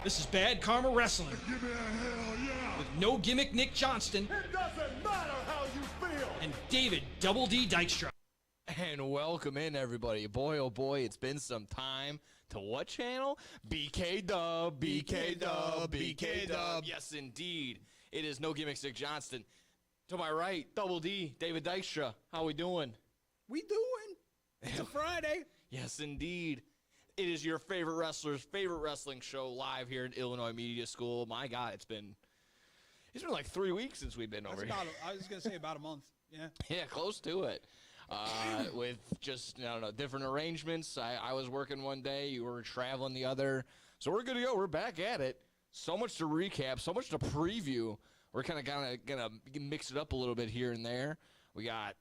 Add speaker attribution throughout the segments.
Speaker 1: This is Bad Karma Wrestling.
Speaker 2: Give me a hell yeah!
Speaker 1: With No Gimmick Nick Johnston.
Speaker 2: It doesn't matter how you feel!
Speaker 1: And David Double D Dykstra.
Speaker 3: And welcome in, everybody. Boy, oh boy, it's been some time to what channel? BK Dub, BK Dub, BK Dub. Yes, indeed. It is No Gimmick Nick Johnston. To my right, Double D, David Dykstra. How we doing?
Speaker 4: We doing? It's a Friday.
Speaker 3: Yes, indeed. It is your favorite wrestler's favorite wrestling show live here at Illinois Media School. My God, it's been like 3 weeks since we've been over here.
Speaker 4: I was going to say about a month. Yeah.
Speaker 3: Yeah, close to it. With just, I don't know, different arrangements. I was working one day, you were traveling the other. So we're good to go. We're back at it. So much to recap, so much to preview. We're kind of gonna mix it up a little bit here and there. We got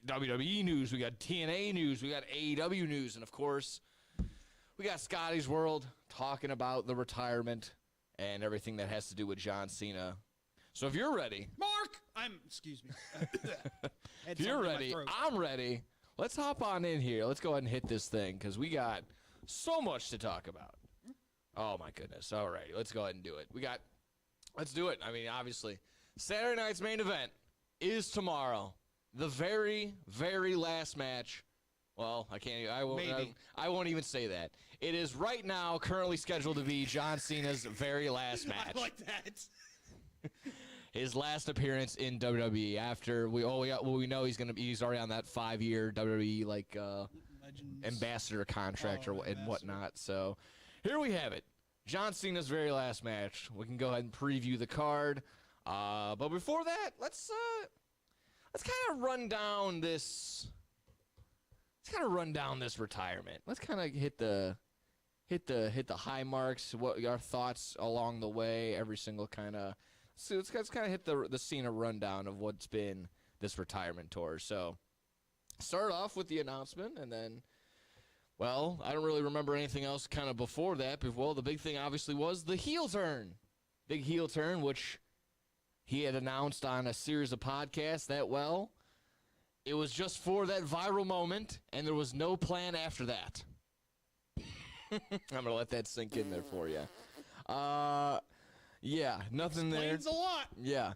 Speaker 3: WWE news, we got TNA news, we got AEW news, and of course, we got Scotty's World talking about the retirement and everything that has to do with John Cena. So if you're ready,
Speaker 4: Mark, excuse me.
Speaker 3: if you're ready, I'm ready. Let's hop on in here. Let's go ahead and hit this thing because we got so much to talk about. Oh my goodness. All right, let's go ahead and do it. Let's do it. I mean, obviously, Saturday night's main event is tomorrow. The very, very last match. Well, I won't even say that. It is right now currently scheduled to be John Cena's very last match.
Speaker 4: I like that.
Speaker 3: His last appearance in WWE after we know he's already on that 5-year WWE ambassador contract and whatnot. So here we have it. John Cena's very last match. We can go ahead and preview the card. But before that, let's kind of run down this. Let's kind of run down this retirement. Let's kind of hit the high marks. What our thoughts along the way? Every single kind of. So let's kind of hit the Cena rundown of what's been this retirement tour. So start off with the announcement, and then, well, I don't really remember anything else kind of before that. But, well, the big thing obviously was the heel turn. Big heel turn, which he had announced on a series of podcasts that, well, it was just for that viral moment, and there was no plan after that. I'm going to let that sink in there for you. Yeah, nothing there.
Speaker 4: Explains a lot.
Speaker 3: Yeah.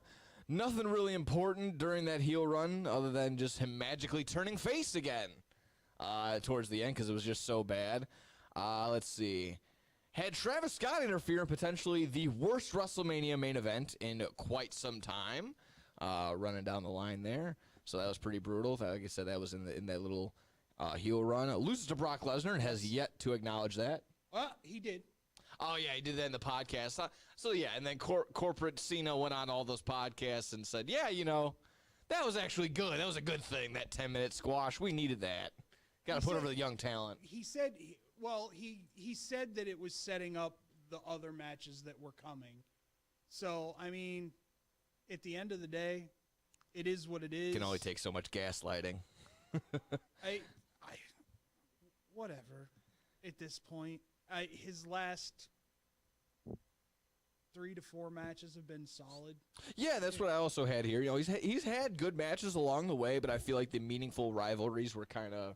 Speaker 3: Nothing really important during that heel run other than just him magically turning face again towards the end because it was just so bad. Let's see. Had Travis Scott interfere in potentially the worst WrestleMania main event in quite some time, running down the line there. So that was pretty brutal. Like I said, that was in that little heel run. Loses to Brock Lesnar and has yet to acknowledge that.
Speaker 4: Well, he did.
Speaker 3: Oh, yeah, he did that in the podcast. So, yeah, and then corporate Cena went on all those podcasts and said, yeah, that was actually good. That was a good thing, that 10-minute squash. We needed that. Got to put over the young talent.
Speaker 4: He said, he said that it was setting up the other matches that were coming. So, I mean, at the end of the day, it is what it is.
Speaker 3: Can only take so much gaslighting.
Speaker 4: Whatever. At this point, his last 3 to 4 matches have been solid.
Speaker 3: Yeah, that's what I also had here. He's had good matches along the way, but I feel like the meaningful rivalries were kind of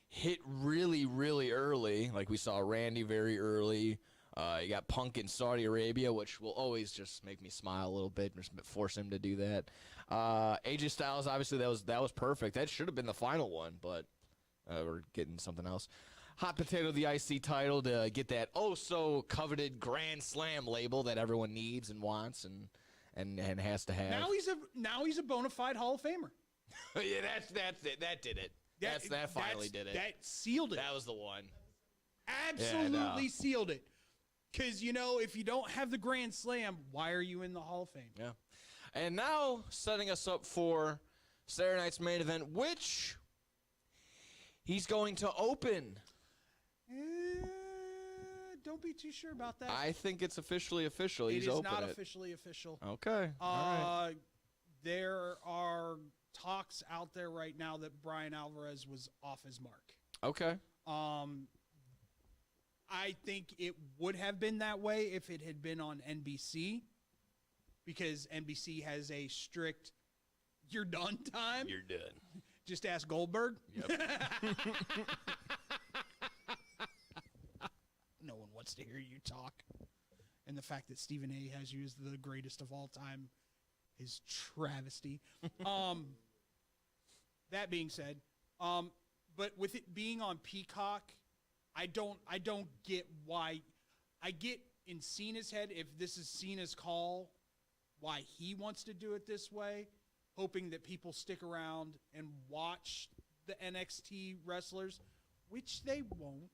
Speaker 3: hit really, really early. Like we saw Randy very early. You got Punk in Saudi Arabia, which will always just make me smile a little bit, just force him to do that. AJ Styles, obviously, that was perfect. That should have been the final one, but we're getting something else. Hot Potato, the IC title, to get that oh-so-coveted Grand Slam label that everyone needs and wants and has to have.
Speaker 4: Now he's a bona fide Hall of Famer.
Speaker 3: Yeah, that's it. That did it. That finally did it.
Speaker 4: That sealed it.
Speaker 3: That was the one.
Speaker 4: Absolutely sealed it. Because, if you don't have the Grand Slam, why are you in the Hall of Fame?
Speaker 3: Yeah. And now, setting us up for Saturday night's main event, which he's going to open.
Speaker 4: Don't be too sure about that.
Speaker 3: I think it's officially official. He's open.
Speaker 4: It is not officially official.
Speaker 3: Okay. All right.
Speaker 4: There are talks out there right now that Brian Alvarez was off his mark.
Speaker 3: Okay.
Speaker 4: I think it would have been that way if it had been on NBC, because NBC has a strict "you're done" time.
Speaker 3: You're done.
Speaker 4: Just ask Goldberg.
Speaker 3: Yep.
Speaker 4: No one wants to hear you talk. and the fact that Stephen A. has used the greatest of all time is travesty. That being said, but with it being on Peacock, I don't get why. I get in Cena's head, if this is Cena's call, why he wants to do it this way, hoping that people stick around and watch the NXT wrestlers, which they won't.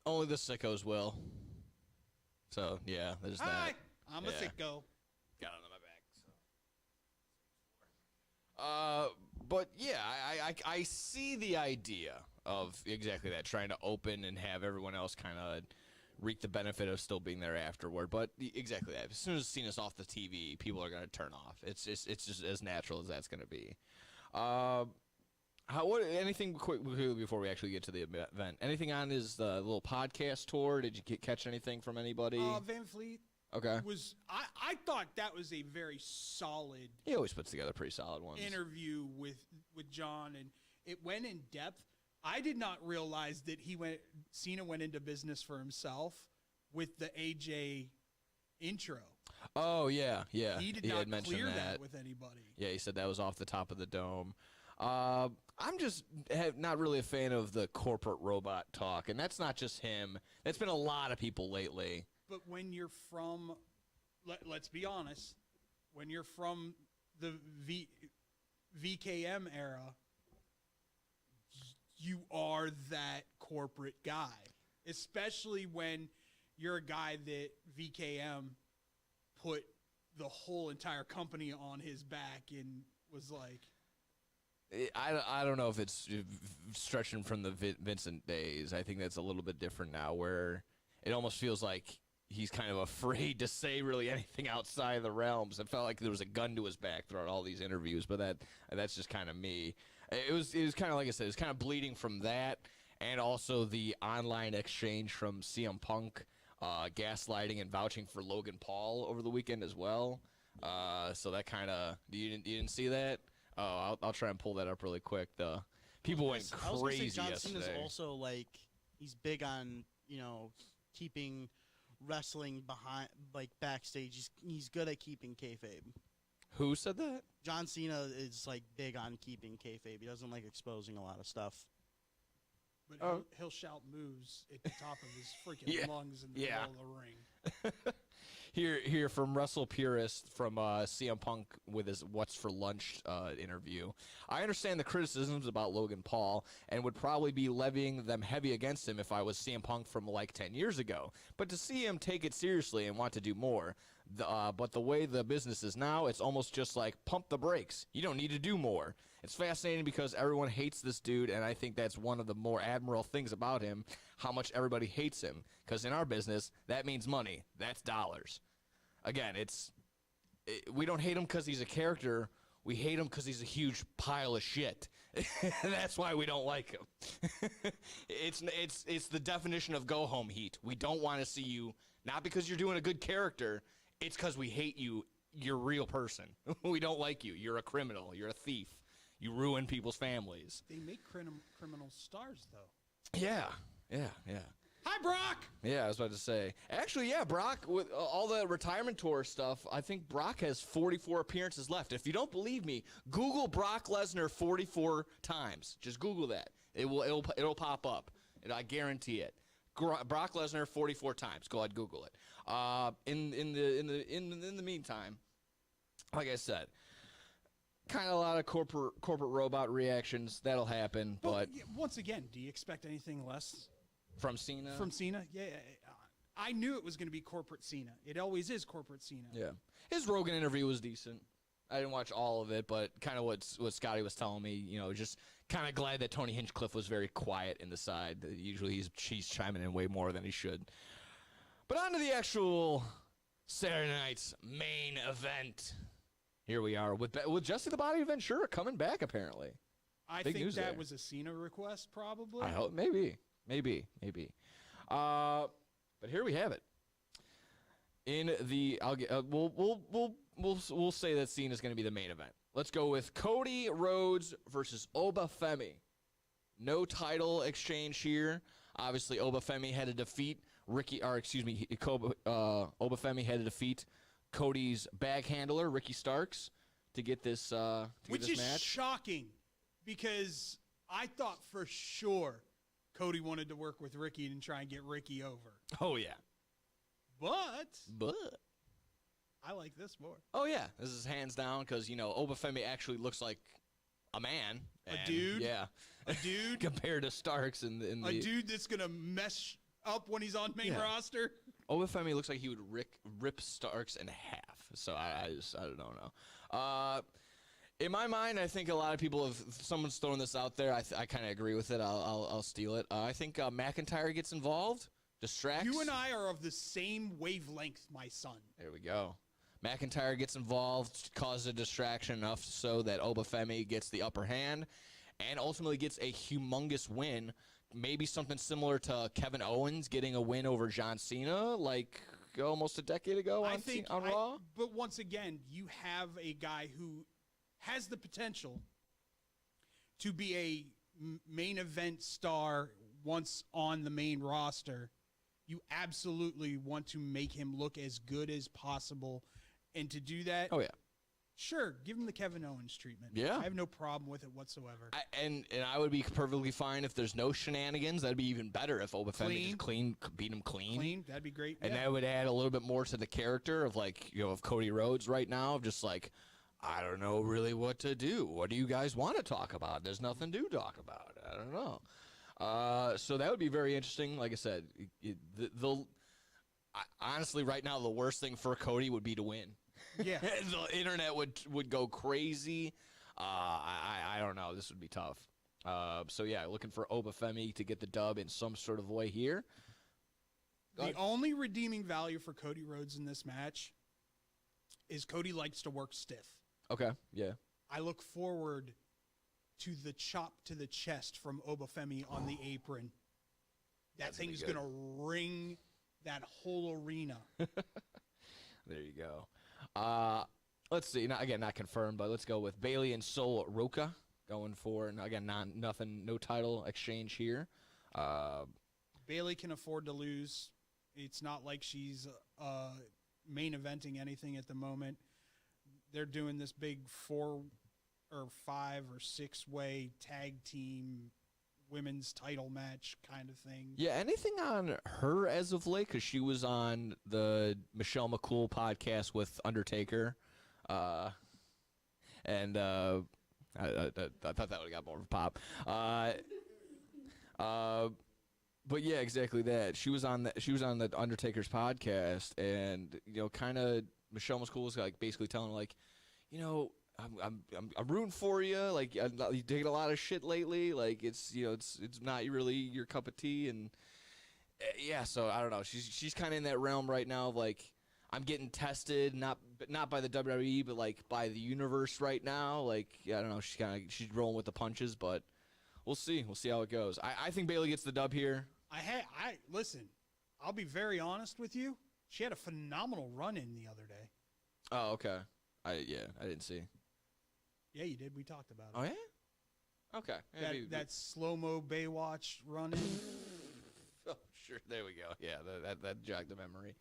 Speaker 3: Only the sickos will. So, yeah, there's
Speaker 4: Hi,
Speaker 3: that.
Speaker 4: I'm a sicko.
Speaker 3: Got it on my back. So. But, yeah, I see the idea of exactly that, trying to open and have everyone else kind of reap the benefit of still being there afterward. But exactly that. As soon as Cena's off the TV, people are going to turn off. It's just as natural as that's going to be. Anything quickly before we actually get to the event? Anything on his little podcast tour? Did you catch anything from anybody?
Speaker 4: Van Fleet.
Speaker 3: Okay.
Speaker 4: I thought that was a very solid.
Speaker 3: He always puts together pretty solid ones.
Speaker 4: Interview with John, and it went in depth. I did not realize that Cena went into business for himself with the AJ intro.
Speaker 3: Oh yeah.
Speaker 4: He did not
Speaker 3: had mentioned
Speaker 4: clear that with anybody.
Speaker 3: Yeah, he said that was off the top of the dome. I'm just not really a fan of the corporate robot talk, and that's not just him. That's been a lot of people lately.
Speaker 4: But when you're from, let's be honest, when you're from the VKM era, you are that corporate guy, especially when you're a guy that VKM put the whole entire company on his back and was like.
Speaker 3: I don't know if it's stretching from the Vincent days. I think that's a little bit different now, where it almost feels like he's kind of afraid to say really anything outside the realms. It felt like there was a gun to his back throughout all these interviews, but that's just kind of me. It was kind of like I said, it was kind of bleeding from that, and also the online exchange from CM Punk, gaslighting and vouching for Logan Paul over the weekend as well. So that kind of you didn't see that? Oh, I'll try and pull that up really quick. The people went crazy
Speaker 5: I was gonna say John Cena's
Speaker 3: yesterday.
Speaker 5: also like he's big on keeping wrestling behind backstage. He's good at keeping kayfabe.
Speaker 3: Who said that?
Speaker 5: John Cena is like big on keeping kayfabe. He doesn't like exposing a lot of stuff.
Speaker 4: But he'll shout moves at the top of his freaking lungs in the middle of the ring.
Speaker 3: Here from Wrestle Purist from CM Punk with his What's for Lunch interview. I understand the criticisms about Logan Paul and would probably be levying them heavy against him if I was CM Punk from like 10 years ago. But to see him take it seriously and want to do more, but the way the business is now, it's almost just like pump the brakes. You don't need to do more. It's fascinating because everyone hates this dude, and I think that's one of the more admirable things about him, how much everybody hates him. Because in our business, that means money. That's dollars. Again, we don't hate him because he's a character. We hate him because he's a huge pile of shit. That's why we don't like him. It's the definition of go home heat. We don't want to see you, not because you're doing a good character. It's because we hate you. You're a real person. We don't like you. You're a criminal. You're a thief. You ruin people's families.
Speaker 4: They make criminal stars, though.
Speaker 3: Yeah.
Speaker 4: Hi, Brock!
Speaker 3: Yeah, I was about to say. Actually, yeah, Brock, with all the retirement tour stuff, I think Brock has 44 appearances left. If you don't believe me, Google Brock Lesnar 44 times. Just Google that. It'll pop up. And I guarantee it. Brock Lesnar 44 times. Go ahead, Google it. In the meantime, like I said, kind of a lot of corporate robot reactions. That'll happen, but
Speaker 4: once again, do you expect anything less?
Speaker 3: From Cena?
Speaker 4: From Cena? Yeah. I knew it was going to be corporate Cena. It always is corporate Cena.
Speaker 3: Yeah. His Rogan interview was decent. I didn't watch all of it, but kind of what Scotty was telling me, just kind of glad that Tony Hinchcliffe was very quiet in the side. Usually he's chiming in way more than he should. But on to the actual Saturday night's main event. Here we are with Jesse the Body Ventura coming back, apparently.
Speaker 4: I
Speaker 3: Big
Speaker 4: think
Speaker 3: news
Speaker 4: that
Speaker 3: there.
Speaker 4: was a Cena request, probably.
Speaker 3: I hope maybe. But here we have it. In the we'll say that Cena is going to be the main event. Let's go with Cody Rhodes versus Obafemi. No title exchange here. Obviously, Obafemi had a defeat Obafemi had to defeat Cody's bag handler, Ricky Starks, to get this
Speaker 4: Which is
Speaker 3: match.
Speaker 4: shocking because I thought for sure Cody wanted to work with Ricky and try and get Ricky over.
Speaker 3: Oh yeah,
Speaker 4: But I like this more.
Speaker 3: oh yeah, this is hands down because Obafemi actually looks like a man,
Speaker 4: A dude?
Speaker 3: yeah,
Speaker 4: A dude,
Speaker 3: compared to Starks in the
Speaker 4: a dude that's gonna mess up when he's on main
Speaker 3: Yeah.
Speaker 4: roster.
Speaker 3: Obafemi looks like he would rip Starks in half. So I don't know. In my mind, I think a lot of people have. Someone's throwing this out there. I kind of agree with it. I'll steal it. I think McIntyre gets involved, distracts.
Speaker 4: You and I are of the same wavelength, my son.
Speaker 3: There we go. McIntyre gets involved, causes a distraction enough so that Obafemi gets the upper hand, and ultimately gets a humongous win. Maybe something similar to Kevin Owens getting a win over John Cena, like almost a decade ago on Raw.
Speaker 4: But once again, you have a guy who has the potential to be a main event star once on the main roster. You absolutely want to make him look as good as possible. And to do that,
Speaker 3: Oh yeah.
Speaker 4: sure, give him the Kevin Owens treatment.
Speaker 3: Yeah.
Speaker 4: I have no problem with it whatsoever.
Speaker 3: And I would be perfectly fine if there's no shenanigans. That'd be even better if Obafemi just beat him clean.
Speaker 4: Clean, that'd be great.
Speaker 3: And
Speaker 4: yeah.
Speaker 3: that would add a little bit more to the character of of Cody Rhodes right now, of just like, I don't know really what to do. What do you guys want to talk about? There's nothing to talk about. I don't know. So that would be very interesting. Like I said, honestly, right now, the worst thing for Cody would be to win.
Speaker 4: Yeah.
Speaker 3: The internet would go crazy. I don't know. This would be tough. So yeah, looking for Obafemi to get the dub in some sort of way here.
Speaker 4: The only redeeming value for Cody Rhodes in this match is Cody likes to work stiff.
Speaker 3: Okay. Yeah.
Speaker 4: I look forward to the chop to the chest from Obafemi on the apron. That
Speaker 3: That's gonna
Speaker 4: thing
Speaker 3: be
Speaker 4: is
Speaker 3: good.
Speaker 4: going to ring that whole arena.
Speaker 3: There you go. Let's see. Not confirmed, but let's go with Bailey and Sol Roca going for, and again, no title exchange here.
Speaker 4: Bailey can afford to lose. It's not like she's main eventing anything at the moment. They're doing this big 4 or 5 or 6 way tag team women's title match kind of thing.
Speaker 3: Yeah, anything on her as of late? Because she was on the Michelle McCool podcast with Undertaker. And I thought that would have got more of a pop. But yeah, exactly that. She was on the Undertaker's podcast, and kind of Michelle McCool was like basically telling her like, I'm rooting for you. Like you're taking a lot of shit lately. Like it's not really your cup of tea, and yeah. So I don't know. She's kind of in that realm right now of like, I'm getting tested, not by the WWE, but like by the universe right now. Like I don't know. She's rolling with the punches, but we'll see. We'll see how it goes. I think Bailey gets the dub here.
Speaker 4: I listen. I'll be very honest with you. She had a phenomenal run in the other day.
Speaker 3: Oh, okay. I didn't see.
Speaker 4: Yeah, you did. We talked about it.
Speaker 3: Oh yeah. Okay.
Speaker 4: That slow-mo Baywatch run-in.
Speaker 3: Oh, sure. There we go. Yeah, that jogged the memory.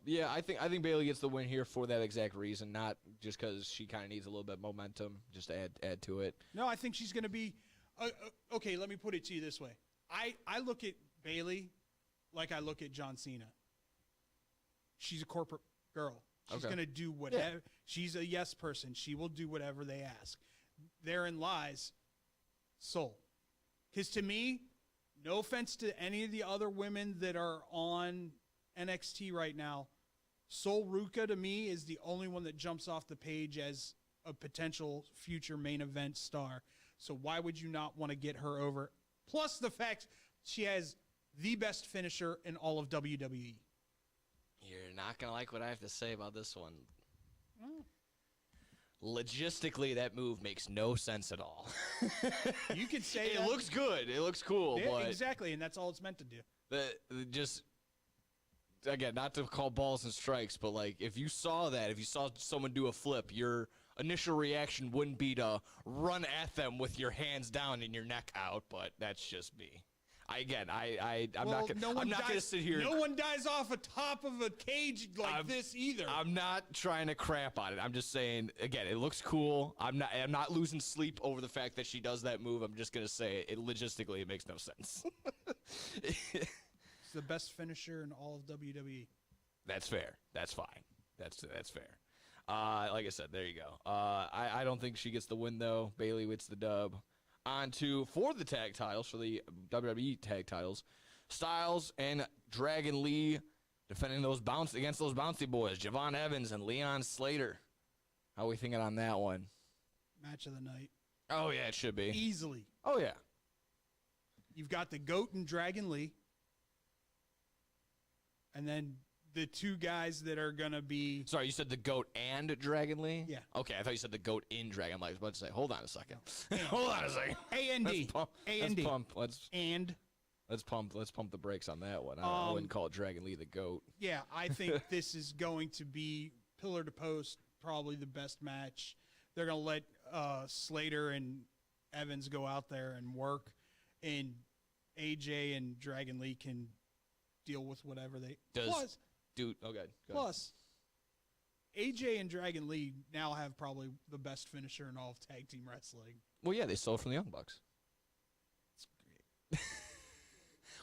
Speaker 3: Yeah, I think Bailey gets the win here for that exact reason, not just because she kind of needs a little bit of momentum, just to add to it.
Speaker 4: No, I think she's going to be okay, let me put it to you this way. I look at Bailey like I look at John Cena. She's a corporate girl. She's
Speaker 3: Okay.
Speaker 4: going to do whatever.
Speaker 3: Yeah.
Speaker 4: She's a yes person. She will do whatever they ask. Therein lies Soul. Because to me, no offense to any of the other women that are on NXT right now, Sol Ruca to me is the only one that jumps off the page as a potential future main event star. So why would you not want to get her over? Plus the fact she has the best finisher in all of WWE.
Speaker 3: You're not going to like what I have to say about this one. Logistically, that move makes no sense at all.
Speaker 4: You could say
Speaker 3: it
Speaker 4: that.
Speaker 3: looks good. It looks cool,
Speaker 4: Yeah,
Speaker 3: but
Speaker 4: exactly, and that's all it's meant to do.
Speaker 3: just again, not to call balls and strikes, but like if you saw someone do a flip, your initial reaction wouldn't be to run at them with your hands down and your neck out. But that's just me. I'm
Speaker 4: Well,
Speaker 3: not gonna sit here.
Speaker 4: No one dies off the top of a cage like this either.
Speaker 3: I'm not trying to crap on it. I'm just saying, again, it looks cool. I'm not losing sleep over the fact that she does that move. I'm just gonna say it logistically, it makes no sense.
Speaker 4: It's the best finisher in all of WWE.
Speaker 3: That's fair. That's fine. That's fair. Like I said, there you go. I don't think she gets the win though. Bayley gets the dub. On to for the tag titles, for the WWE tag titles, Styles and Dragon Lee defending against those bouncy boys, Javon Evans and Leon Slater. How are we thinking on that one?
Speaker 4: Match of the night.
Speaker 3: Oh yeah, it should be.
Speaker 4: Easily.
Speaker 3: Oh yeah.
Speaker 4: You've got the GOAT and Dragon Lee. And then the two guys that are going to be...
Speaker 3: Sorry, you said the GOAT and Dragon Lee?
Speaker 4: Yeah.
Speaker 3: Okay, I thought you said the GOAT in Dragon Lee. I was about to say, hold on a second. Hold on a second.
Speaker 4: A&D. A&D.
Speaker 3: Let's pump the brakes on that one. I wouldn't call Dragon Lee the GOAT.
Speaker 4: Yeah, I think this is going to be pillar to post, probably the best match. They're going to let Slater and Evans go out there and work, and AJ and Dragon Lee can deal with whatever they... Plus, AJ and Dragon Lee now have probably the best finisher in all of tag team wrestling.
Speaker 3: Well, yeah, they stole it from the Young Bucks.
Speaker 4: It's great.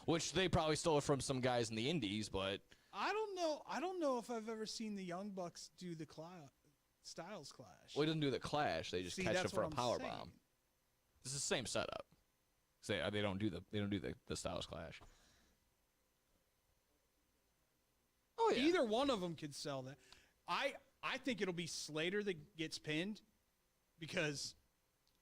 Speaker 3: Which they probably stole it from some guys in the Indies, but...
Speaker 4: I don't know if I've ever seen the Young Bucks do the Styles Clash.
Speaker 3: Well, he doesn't do the Clash. They just catch him for a power
Speaker 4: saying.
Speaker 3: bomb. It's the same setup. They don't do the Styles Clash. Oh yeah.
Speaker 4: Either one of them could sell that. I think it'll be Slater that gets pinned because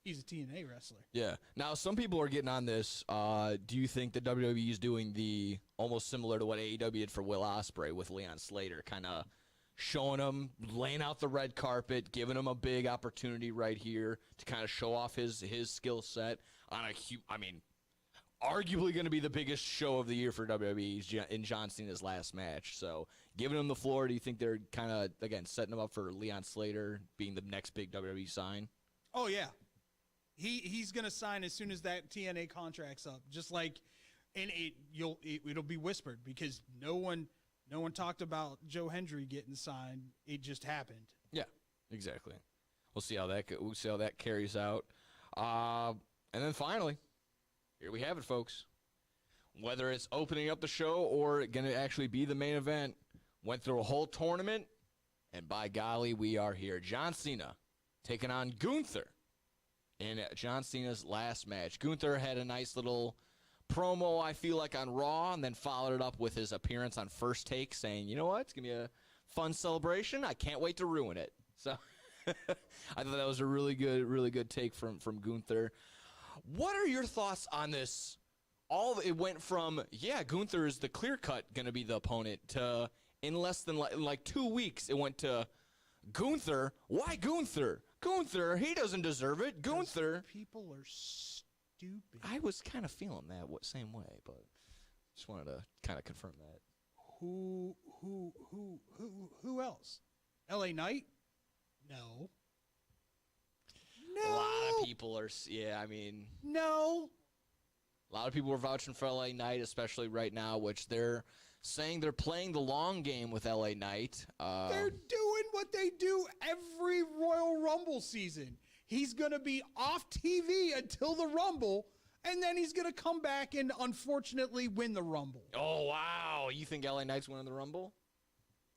Speaker 4: he's a TNA wrestler.
Speaker 3: Yeah. Now, some people are getting on this. Do you think that WWE is doing the almost similar to what AEW did for Will Ospreay with Leon Slater, kind of showing him, laying out the red carpet, giving him a big opportunity right here to kind of show off his skill set on arguably going to be the biggest show of the year for WWE in John Cena's last match. So, giving him the floor, do you think they're kind of, again, setting him up for Leon Slater being the next big WWE sign?
Speaker 4: Oh, yeah. He's going to sign as soon as that TNA contract's up. Just like, and it'll be whispered because no one talked about Joe Hendry getting signed. It just happened.
Speaker 3: Yeah, exactly. We'll see how that carries out. And then finally, here we have it, folks. Whether it's opening up the show or going to actually be the main event, went through a whole tournament, and by golly, we are here. John Cena taking on Gunther in John Cena's last match. Gunther had a nice little promo, I feel like, on Raw, and then followed it up with his appearance on First Take, saying, you know what, it's going to be a fun celebration. I can't wait to ruin it. So I thought that was a really good take from Gunther. What are your thoughts on this? It went from, yeah, Gunther is the clear-cut going to be the opponent, to in less than like 2 weeks, it went to Gunther. Why Gunther? Gunther, he doesn't deserve it. Gunther.
Speaker 4: People are stupid.
Speaker 3: I was kind of feeling that same way, but just wanted to kind of confirm that.
Speaker 4: Who else? LA Knight? No.
Speaker 3: A lot of people are,
Speaker 4: No.
Speaker 3: A lot of people are vouching for LA Knight, especially right now, which they're saying they're playing the long game with LA Knight.
Speaker 4: They're doing what they do every Royal Rumble season. He's going to be off TV until the Rumble, and then he's going to come back and unfortunately win the Rumble.
Speaker 3: Oh, wow. You think LA Knight's winning the Rumble?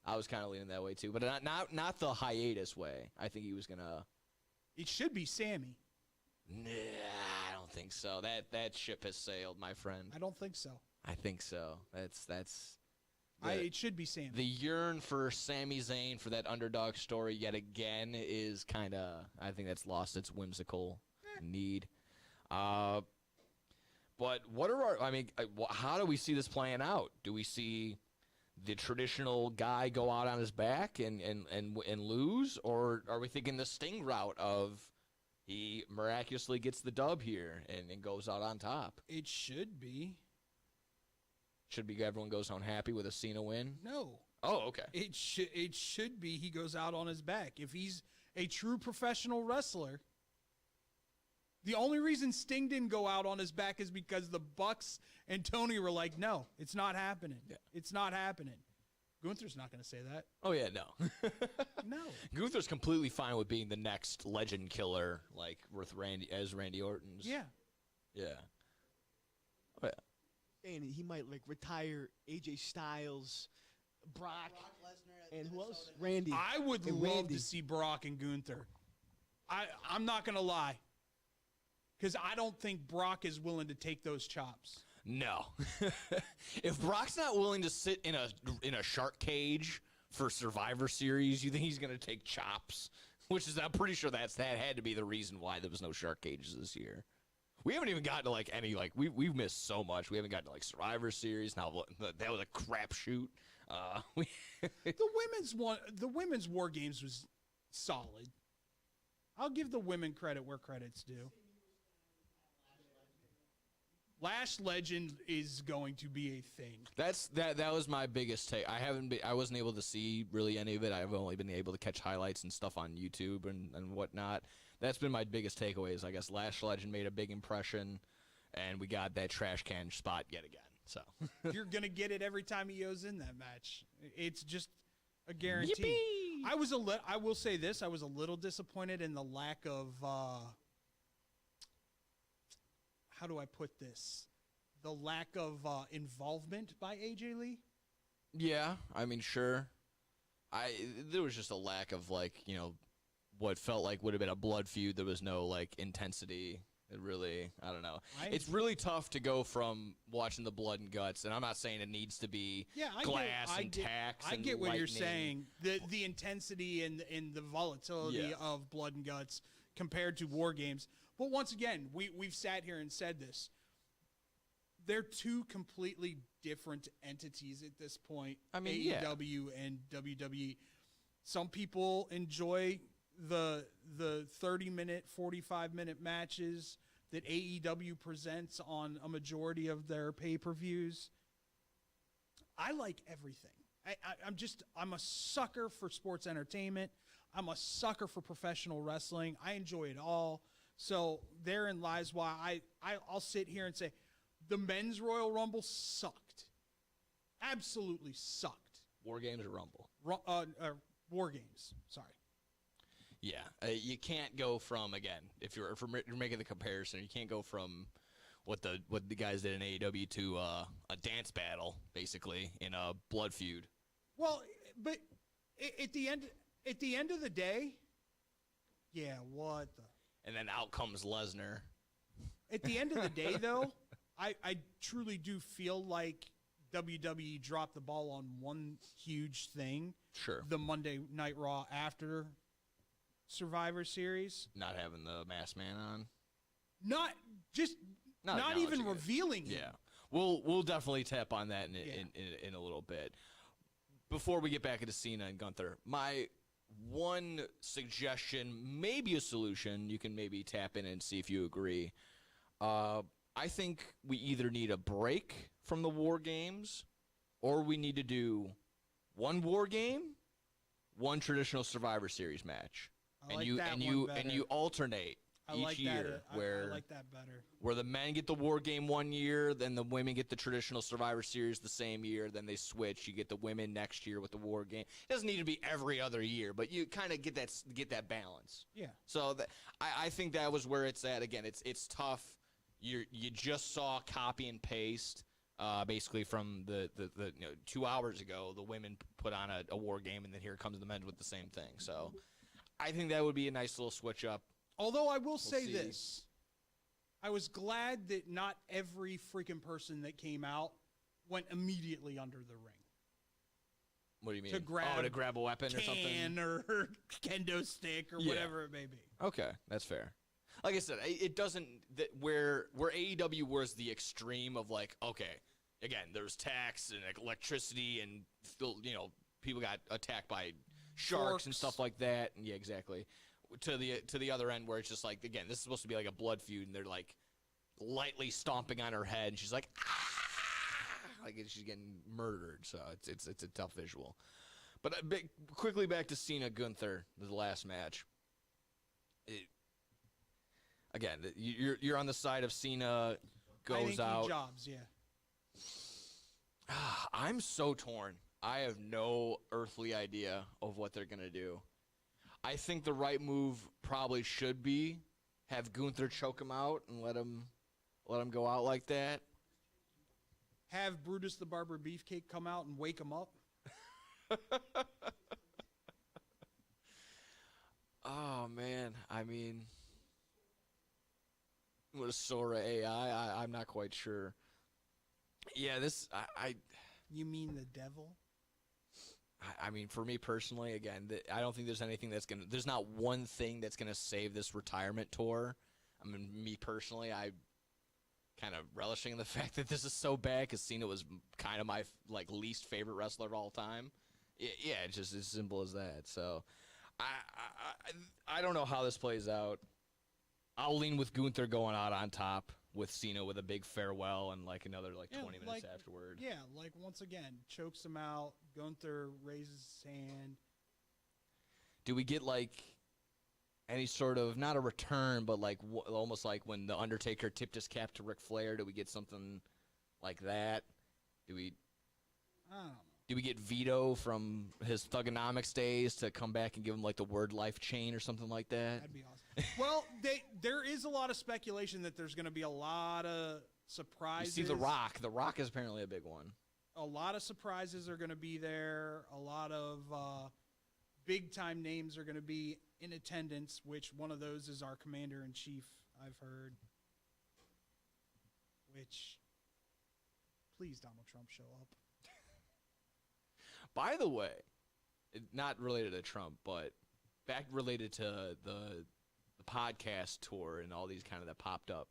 Speaker 3: I was kind of leaning that way, too. But not the hiatus way. I think he was going to...
Speaker 4: It should be Sammy.
Speaker 3: Nah, I don't think so. That ship has sailed, my friend.
Speaker 4: I don't think so.
Speaker 3: I think so.
Speaker 4: It should be Sammy.
Speaker 3: The yearn for Sami Zayn for that underdog story yet again is kind of, I think that's lost its whimsical need. But what are how do we see this playing out? Do we see the traditional guy go out on his back and lose, or are we thinking the Sting route of he miraculously gets the dub here and goes out on top?
Speaker 4: It should be.
Speaker 3: Should be everyone goes home happy with a Cena win?
Speaker 4: No.
Speaker 3: Oh, okay.
Speaker 4: It should be he goes out on his back. If he's a true professional wrestler, The only reason Sting didn't go out on his back is because the Bucks and Tony were like, no, it's not happening.
Speaker 3: Yeah.
Speaker 4: It's not happening. Gunther's not going to say that.
Speaker 3: Oh, yeah, no.
Speaker 4: No.
Speaker 3: Gunther's completely fine with being the next legend killer, like with Randy Orton's.
Speaker 4: Yeah.
Speaker 3: Yeah. Oh, yeah.
Speaker 6: Saying he might like retire AJ Styles, Brock
Speaker 5: Lesnar
Speaker 6: and who else? Randy.
Speaker 4: I would
Speaker 6: And
Speaker 4: love
Speaker 6: Randy.
Speaker 4: to see Brock and Gunther. I'm not going to lie. Because I don't think Brock is willing to take those chops.
Speaker 3: No. If Brock's not willing to sit in a shark cage for Survivor Series, you think he's going to take chops? Which is, I'm pretty sure that had to be the reason why there was no shark cages this year. We haven't even gotten to like any we've missed so much. We haven't gotten to like Survivor Series. Now that was a crapshoot.
Speaker 4: The women's War Games was solid. I'll give the women credit where credit's due. Lash Legend is going to be a thing.
Speaker 3: That was my biggest take. I wasn't able to see really any of it. I've only been able to catch highlights and stuff on YouTube and whatnot. That's been my biggest takeaways. I guess Lash Legend made a big impression, and we got that trash can spot yet again. So
Speaker 4: You're gonna get it every time he goes in that match. It's just a guarantee.
Speaker 3: Yippee!
Speaker 4: I will say this. I was a little disappointed in the lack of how do I put this? The lack of involvement by AJ Lee.
Speaker 3: Yeah, I mean, sure. There was just a lack of what felt like would have been a blood feud. There was no intensity. It really, I don't know. It's really tough to go from watching the blood and guts, and I'm not saying it needs to be glass and tacks.
Speaker 4: I
Speaker 3: and
Speaker 4: get what you're
Speaker 3: lightning.
Speaker 4: saying. The intensity and the volatility of blood and guts compared to War Games. But once again, we've sat here and said this. They're two completely different entities at this point.
Speaker 3: I mean,
Speaker 4: AEW and WWE. Some people enjoy the 30-minute, 45-minute matches that AEW presents on a majority of their pay-per-views. I like everything. I'm a sucker for sports entertainment. I'm a sucker for professional wrestling. I enjoy it all. So therein lies why I'll sit here and say the men's Royal Rumble sucked. Absolutely sucked.
Speaker 3: War Games or Rumble?
Speaker 4: War Games. Sorry.
Speaker 3: Yeah, you can't go from, again, if you're making the comparison, you can't go from what the guys did in AEW to a dance battle, basically, in a blood feud.
Speaker 4: Well, but at the end of the day, yeah, what the?
Speaker 3: And then out comes Lesnar.
Speaker 4: At the end of the day, though, I truly do feel like WWE dropped the ball on one huge thing.
Speaker 3: Sure.
Speaker 4: The Monday Night Raw after Survivor Series.
Speaker 3: Not having the masked man on.
Speaker 4: Not even revealing him.
Speaker 3: Yeah. We'll definitely tap on that in a little bit. Before we get back into Cena and Gunther, my one suggestion, maybe a solution, you can maybe tap in and see if you agree. I think we either need a break from the War Games, or we need to do one War Game, one traditional Survivor Series match. And you alternate each year where
Speaker 4: I like that better.
Speaker 3: Where the men get the War Game one year, then the women get the traditional Survivor Series the same year, then they switch. You get the women next year with the War Game. It doesn't need to be every other year, but you kind of get that balance.
Speaker 4: Yeah.
Speaker 3: So I think that was where it's at. Again, it's tough. You just saw copy and paste. Basically from the 2 hours ago, the women put on a War Game, and then here comes the men with the same thing. So I think that would be a nice little switch up.
Speaker 4: Although I will say this, I was glad that not every freaking person that came out went immediately under the ring.
Speaker 3: What do you mean?
Speaker 4: To grab
Speaker 3: a weapon or something?
Speaker 4: Can or kendo stick or whatever it may be.
Speaker 3: Okay, that's fair. Like I said, it doesn't where AEW was the extreme of again, there's tax and electricity and people got attacked by sharks and stuff like that, and yeah, exactly. To the other end where it's just again, this is supposed to be like a blood feud, and they're lightly stomping on her head, and she's like, ah! She's getting murdered. So it's a tough visual. But quickly back to Cena Gunther, the last match. again, you're on the side of Cena
Speaker 4: I
Speaker 3: goes
Speaker 4: think
Speaker 3: out.
Speaker 4: he jobs, yeah.
Speaker 3: I'm so torn. I have no earthly idea of what they're gonna do. I think the right move probably should be have Gunther choke him out and let him go out like that.
Speaker 4: Have Brutus the Barber Beefcake come out and wake him up.
Speaker 3: Oh man, I mean, what a Sora AI? I'm not quite sure. Yeah, this
Speaker 4: You mean the devil?
Speaker 3: I mean, for me personally, again, I don't think there's anything there's not one thing that's gonna save this retirement tour. I mean, me personally, I kind of relishing in the fact that this is so bad because Cena was kind of my least favorite wrestler of all time. Yeah, it's just as simple as that. So, I don't know how this plays out. I'll lean with Gunther going out on top with Cena with a big farewell and another 20 minutes afterward.
Speaker 4: Yeah, once again, chokes him out. Gunther raises his hand.
Speaker 3: Do we get any sort of, not a return, but almost like when the Undertaker tipped his cap to Ric Flair? Do we get something like that? Do we?
Speaker 4: I don't know.
Speaker 3: Do we get Vito from his Thugonomics days to come back and give him the word life chain or something like that?
Speaker 4: That'd be awesome. Well, there is a lot of speculation that there's going to be a lot of surprises.
Speaker 3: You see The Rock. The Rock is apparently a big one.
Speaker 4: A lot of surprises are going to be there. A lot of big-time names are going to be in attendance, which one of those is our Commander-in-Chief, I've heard. Which, please, Donald Trump, show up.
Speaker 3: By the way, not related to Trump, but back related to the podcast tour and all these kind of that popped up.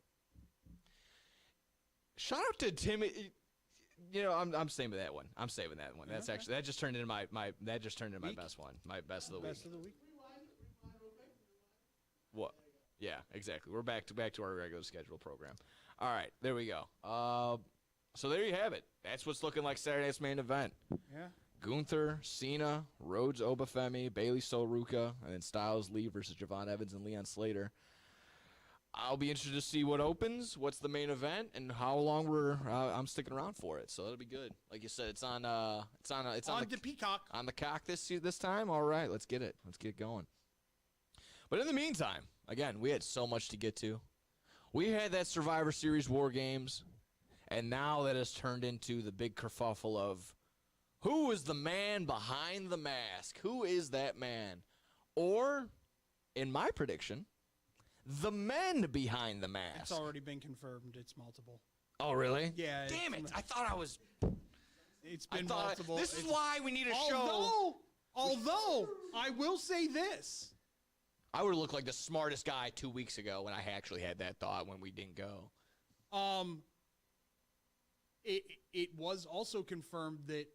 Speaker 3: Shout out to Tim. I'm saving that one. I'm saving that one. That's actually, that just turned into my best one. My best of the week.
Speaker 4: Best of the week.
Speaker 3: What? Yeah, exactly. We're back to our regular schedule program. All right, there we go. So there you have it. That's what's looking like Saturday's main event.
Speaker 4: Yeah.
Speaker 3: Gunther, Cena, Rhodes, Obafemi, Bailey, Soruka, and then Styles, Lee versus Javon Evans and Leon Slater. I'll be interested to see what opens, what's the main event, and how long I'm sticking around for it. So that'll be good. Like you said, it's on the
Speaker 4: Peacock.
Speaker 3: On the cock this time. All right, let's get it. Let's get going. But in the meantime, again, we had so much to get to. We had that Survivor Series War Games, and now that has turned into the big kerfuffle of who is the man behind the mask? Who is that man? Or, in my prediction, the men behind the mask.
Speaker 4: It's already been confirmed. It's multiple.
Speaker 3: Oh, really?
Speaker 4: Yeah.
Speaker 3: Damn it. I thought I was...
Speaker 4: It's been multiple.
Speaker 3: This is why we need a show.
Speaker 4: Although, I will say this.
Speaker 3: I would have looked like the smartest guy 2 weeks ago when I actually had that thought when we didn't go.
Speaker 4: It was also confirmed that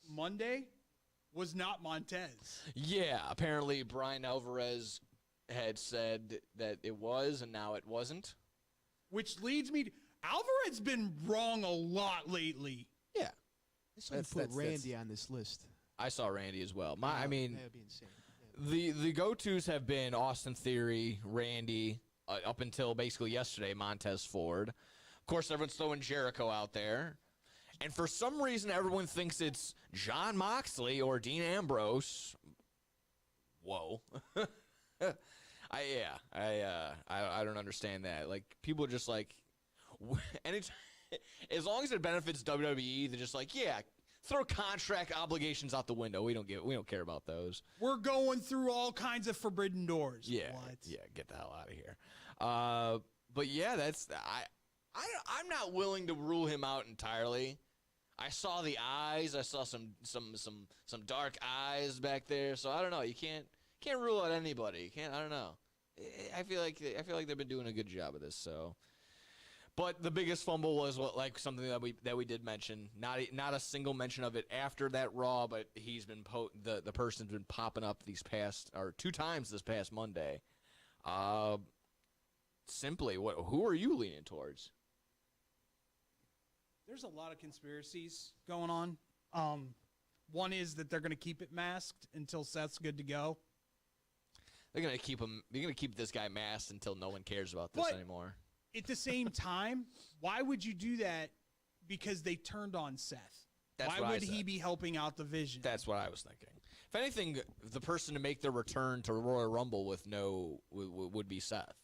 Speaker 4: Monday was not Montez.
Speaker 3: Yeah, apparently Brian Alvarez had said that it was, and now it wasn't.
Speaker 4: Which leads me to... Alvarez's been wrong a lot lately.
Speaker 3: Yeah.
Speaker 6: They put Randy on this list.
Speaker 3: I saw Randy as well.
Speaker 6: That would be insane.
Speaker 3: The go-tos have been Austin Theory, Randy, up until basically yesterday, Montez Ford. Of course, everyone's throwing Jericho out there. And for some reason, everyone thinks it's Jon Moxley or Dean Ambrose. Whoa. I don't understand that. People are just and it's as long as it benefits WWE, they're just throw contract obligations out the window. We don't care about those.
Speaker 4: We're going through all kinds of forbidden doors.
Speaker 3: Yeah,
Speaker 4: What?
Speaker 3: yeah, get the hell out of here. But yeah, I'm not willing to rule him out entirely. I saw the eyes. I saw some dark eyes back there. So I don't know. You can't rule out anybody. You can't. I don't know. I feel like they've been doing a good job of this. So, but the biggest fumble was something that we did mention. Not a single mention of it after that Raw, but he's been the person's been popping up these past or 2 times this past Monday. Simply, who are you leaning towards?
Speaker 4: There's a lot of conspiracies going on. One is that they're going to keep it masked until Seth's good to go.
Speaker 3: They're gonna keep him. They're gonna keep this guy masked until no one cares about this
Speaker 4: But-
Speaker 3: anymore.
Speaker 4: At the same time, why would you do that? Because they turned on Seth.
Speaker 3: That's
Speaker 4: Why
Speaker 3: what I
Speaker 4: would he
Speaker 3: said.
Speaker 4: be helping out the Vision?
Speaker 3: That's what I was thinking. If anything, the person to make their return to Royal Rumble with would be Seth.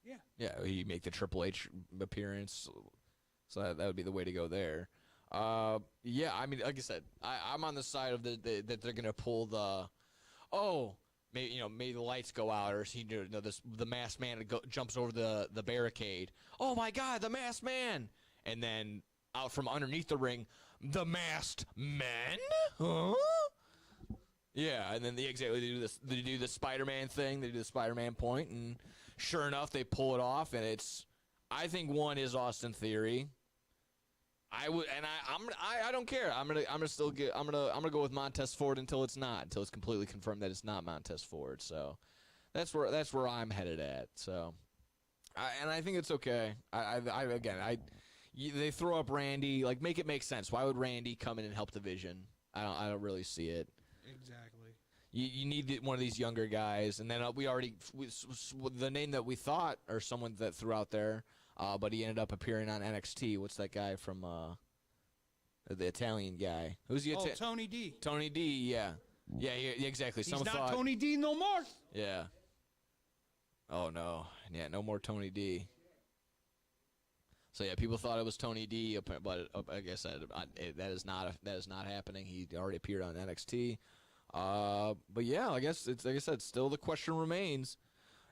Speaker 4: Yeah.
Speaker 3: Yeah, he make the Triple H appearance, so that would be the way to go there. Yeah, I mean, like I said, I'm on the side of that they're gonna pull maybe the lights go out, or the masked man jumps over the barricade. Oh my God, the masked man! And then out from underneath the ring, the masked man. Huh? Yeah, and then they do the Spider-Man thing. They do the Spider-Man point, and sure enough, they pull it off. And I think one is Austin Theory. I don't care. I'm gonna go with Montez Ford until it's completely confirmed that it's not Montez Ford. So that's where I'm headed at. So, I think it's okay. They throw up Randy, like, make it make sense. Why would Randy come in and help the Vision? I don't really see it.
Speaker 4: Exactly.
Speaker 3: You need one of these younger guys, and then the name that we thought, or someone that threw out there, but he ended up appearing on NXT. What's that guy from the Italian guy? Who's the
Speaker 4: Tony D.
Speaker 3: Tony D, yeah, exactly.
Speaker 4: He's not Tony D no more.
Speaker 3: Yeah. Oh no, yeah, no more Tony D. So yeah, people thought it was Tony D, but like I said, that is not happening. He already appeared on NXT. But yeah, I guess it's like I said, still the question remains: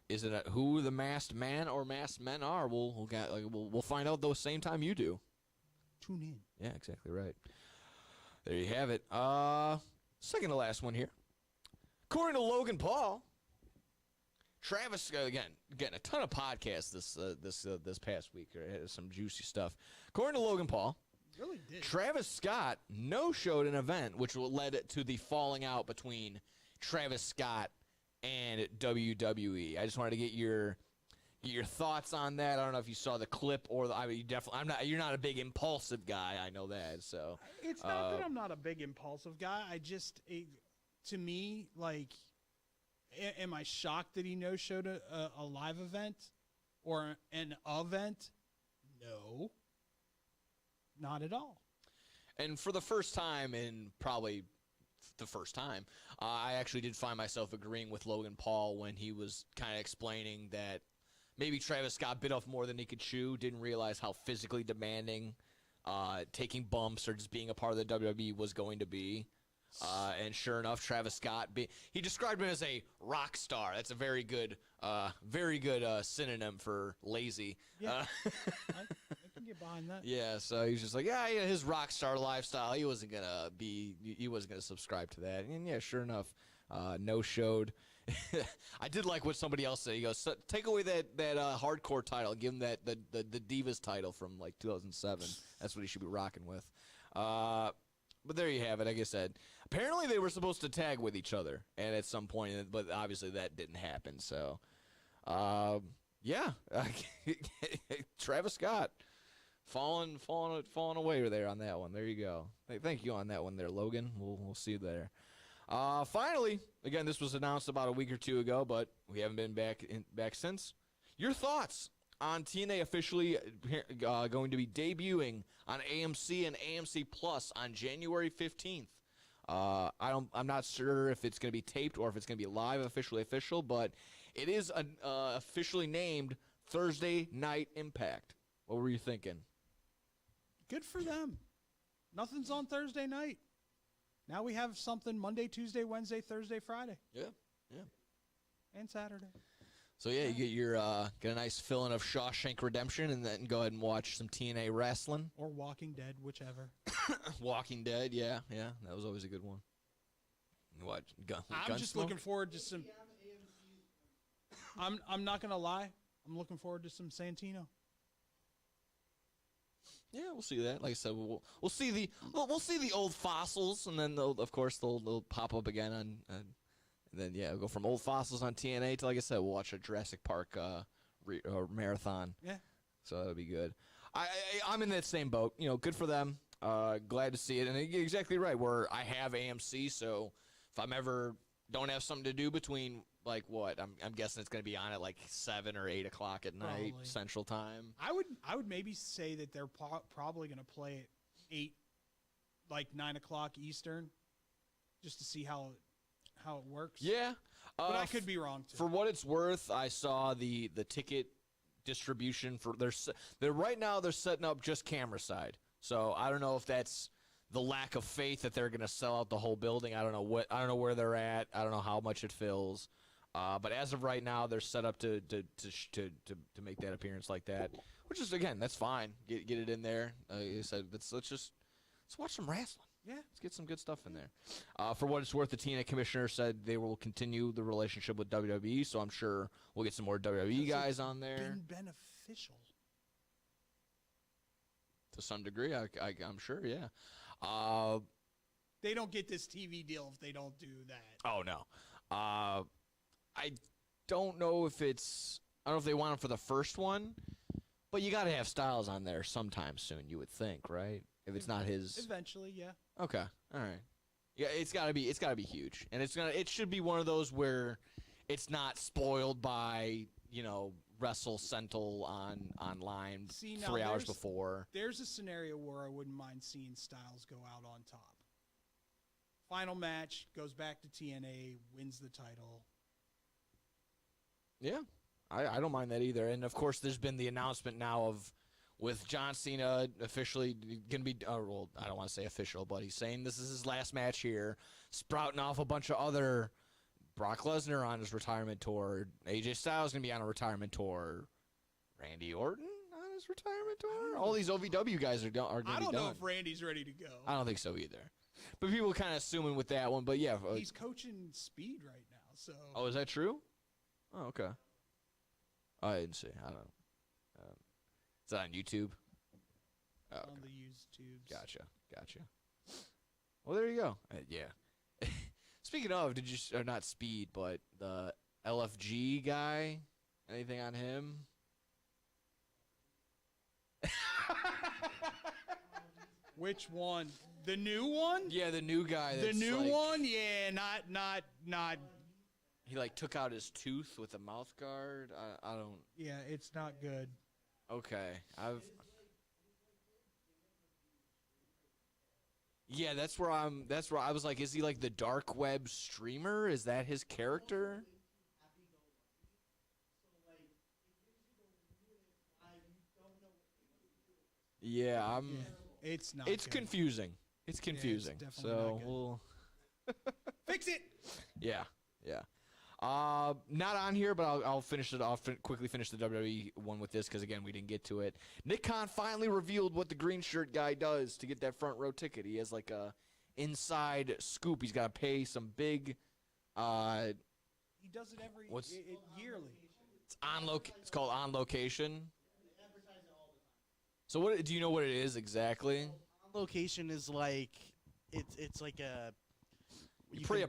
Speaker 3: is it who the masked man or masked men are? We'll find out the same time you do.
Speaker 4: Tune in.
Speaker 3: Yeah, exactly right. There you have it. Second to last one here. According to Logan Paul, Travis again getting a ton of podcasts this past week. Some juicy stuff. According to Logan Paul,
Speaker 4: Really did.
Speaker 3: Travis Scott no-showed an event which led to the falling out between Travis Scott and WWE. I just wanted to get your thoughts on that. I don't know if you saw the clip or you're not a big impulsive guy. I know that. So
Speaker 4: It's not that I'm not a big impulsive guy. To me, like, am I shocked that he no-showed a live event or an event? No. Not at all.
Speaker 3: And for the first time I actually did find myself agreeing with Logan Paul when he was kind of explaining that maybe Travis Scott bit off more than he could chew, didn't realize how physically demanding taking bumps or just being a part of the WWE was going to be. And sure enough, Travis Scott, he described him as a rock star. That's a very good synonym for lazy.
Speaker 4: Yeah. I can get behind that.
Speaker 3: Yeah, so he's just like, yeah, his rock star lifestyle. He wasn't gonna subscribe to that. And yeah, sure enough, no showed. I did like what somebody else said. He goes, take away that hardcore title, give him the Divas title from like 2007. That's what he should be rocking with. But there you have it. Like I said, apparently they were supposed to tag with each other, and at some point, but obviously that didn't happen. So, yeah, Travis Scott falling away there on that one. There you go. Thank you on that one there, Logan. We'll see you there. Finally, again, this was announced about a week or two ago, but we haven't been back since. Your thoughts on TNA officially going to be debuting on AMC and AMC Plus on January 15th. I'm not sure if it's going to be taped or if it's going to be live, official, but it is officially named Thursday Night Impact. What were you thinking?
Speaker 4: Good for them. Nothing's on Thursday night. Now we have something Monday, Tuesday, Wednesday, Thursday, Friday.
Speaker 3: Yeah.
Speaker 4: And Saturday.
Speaker 3: So yeah, you get a nice filling of Shawshank Redemption, and then go ahead and watch some TNA wrestling.
Speaker 4: Or Walking Dead, whichever.
Speaker 3: Walking Dead, yeah, that was always a good one. What?
Speaker 4: I'm just looking forward to some. I'm not gonna lie. I'm looking forward to some Santino.
Speaker 3: Yeah, we'll see that. Like I said, we'll see the old fossils, and then of course they'll pop up again on. And then we'll go from old fossils on TNA to, like I said, we'll watch a Jurassic Park marathon.
Speaker 4: Yeah.
Speaker 3: So that'll be good. I'm in that same boat. Good for them. Glad to see it. And you're exactly right. Where I have AMC, so if I'm ever don't have something to do between like what? I'm guessing it's going to be on at like 7 or 8 o'clock at night
Speaker 4: Probably.
Speaker 3: Central Time.
Speaker 4: I would maybe say that they're probably going to play at 8, like 9 o'clock Eastern, just to see how it works.
Speaker 3: Yeah,
Speaker 4: but I could be wrong too.
Speaker 3: For what it's worth, I saw the ticket distribution for they're right now they're setting up just camera side. So I don't know if that's the lack of faith that they're going to sell out the whole building. I don't know where they're at. I don't know how much it fills. But as of right now, they're set up to make that appearance like that, which is again that's fine. Get it in there. You said let's watch some wrestling.
Speaker 4: Yeah,
Speaker 3: let's get some good stuff in there. For what it's worth, the TNA commissioner said they will continue the relationship with WWE, so I'm sure we'll get some more WWE guys on there.
Speaker 4: Been beneficial
Speaker 3: to some degree. I'm sure. Yeah.
Speaker 4: They don't get this TV deal if they don't do that.
Speaker 3: Oh no. I don't know if they want him for the first one, but you got to have Styles on there sometime soon. You would think, right? If it's not his.
Speaker 4: Eventually, yeah.
Speaker 3: Okay. All right. Yeah, it's gotta be huge, and it should be one of those where it's not spoiled by Wrestle Central online 3 hours before.
Speaker 4: There's a scenario where I wouldn't mind seeing Styles go out on top. Final match, goes back to TNA, wins the title.
Speaker 3: Yeah, I don't mind that either. And of course, there's been the announcement now with John Cena officially going to be, well, I don't want to say official, but he's saying this is his last match here, sprouting off a bunch of other, Brock Lesnar on his retirement tour, AJ Styles going to be on a retirement tour, Randy Orton on his retirement tour. All these OVW guys are going to be done.
Speaker 4: I don't know if Randy's ready to go.
Speaker 3: I don't think so either. But people kind of assuming with that one, but yeah.
Speaker 4: He's coaching Speed right now, so.
Speaker 3: Oh, is that true? Oh, okay. I didn't see. I don't know. Is that on YouTube? Oh, okay.
Speaker 4: On the YouTubes.
Speaker 3: Gotcha. Well, there you go. Yeah. Speaking of, did you or not Speed, but the LFG guy? Anything on him?
Speaker 4: Which one? The new one?
Speaker 3: Yeah, the new guy.
Speaker 4: The new one? Yeah, not.
Speaker 3: He took out his tooth with a mouth guard. I don't.
Speaker 4: Yeah, it's not good.
Speaker 3: Okay, Yeah, that's where I was like, is he like the dark web streamer? Is that his character? Yeah,
Speaker 4: It's not.
Speaker 3: It's
Speaker 4: good.
Speaker 3: confusing. It's confusing.
Speaker 4: definitely
Speaker 3: So
Speaker 4: not good.
Speaker 3: we'll
Speaker 4: Fix it.
Speaker 3: Yeah. Not on here, but I'll finish it. Quickly finish the WWE one with this because again we didn't get to it. Nick Khan finally revealed what the green shirt guy does to get that front row ticket. He has like a inside scoop. He's got to pay some big.
Speaker 4: He does it yearly.
Speaker 3: It's called On Location. So what do you know what it is exactly?
Speaker 5: On Location is like it's like a.
Speaker 3: You pay a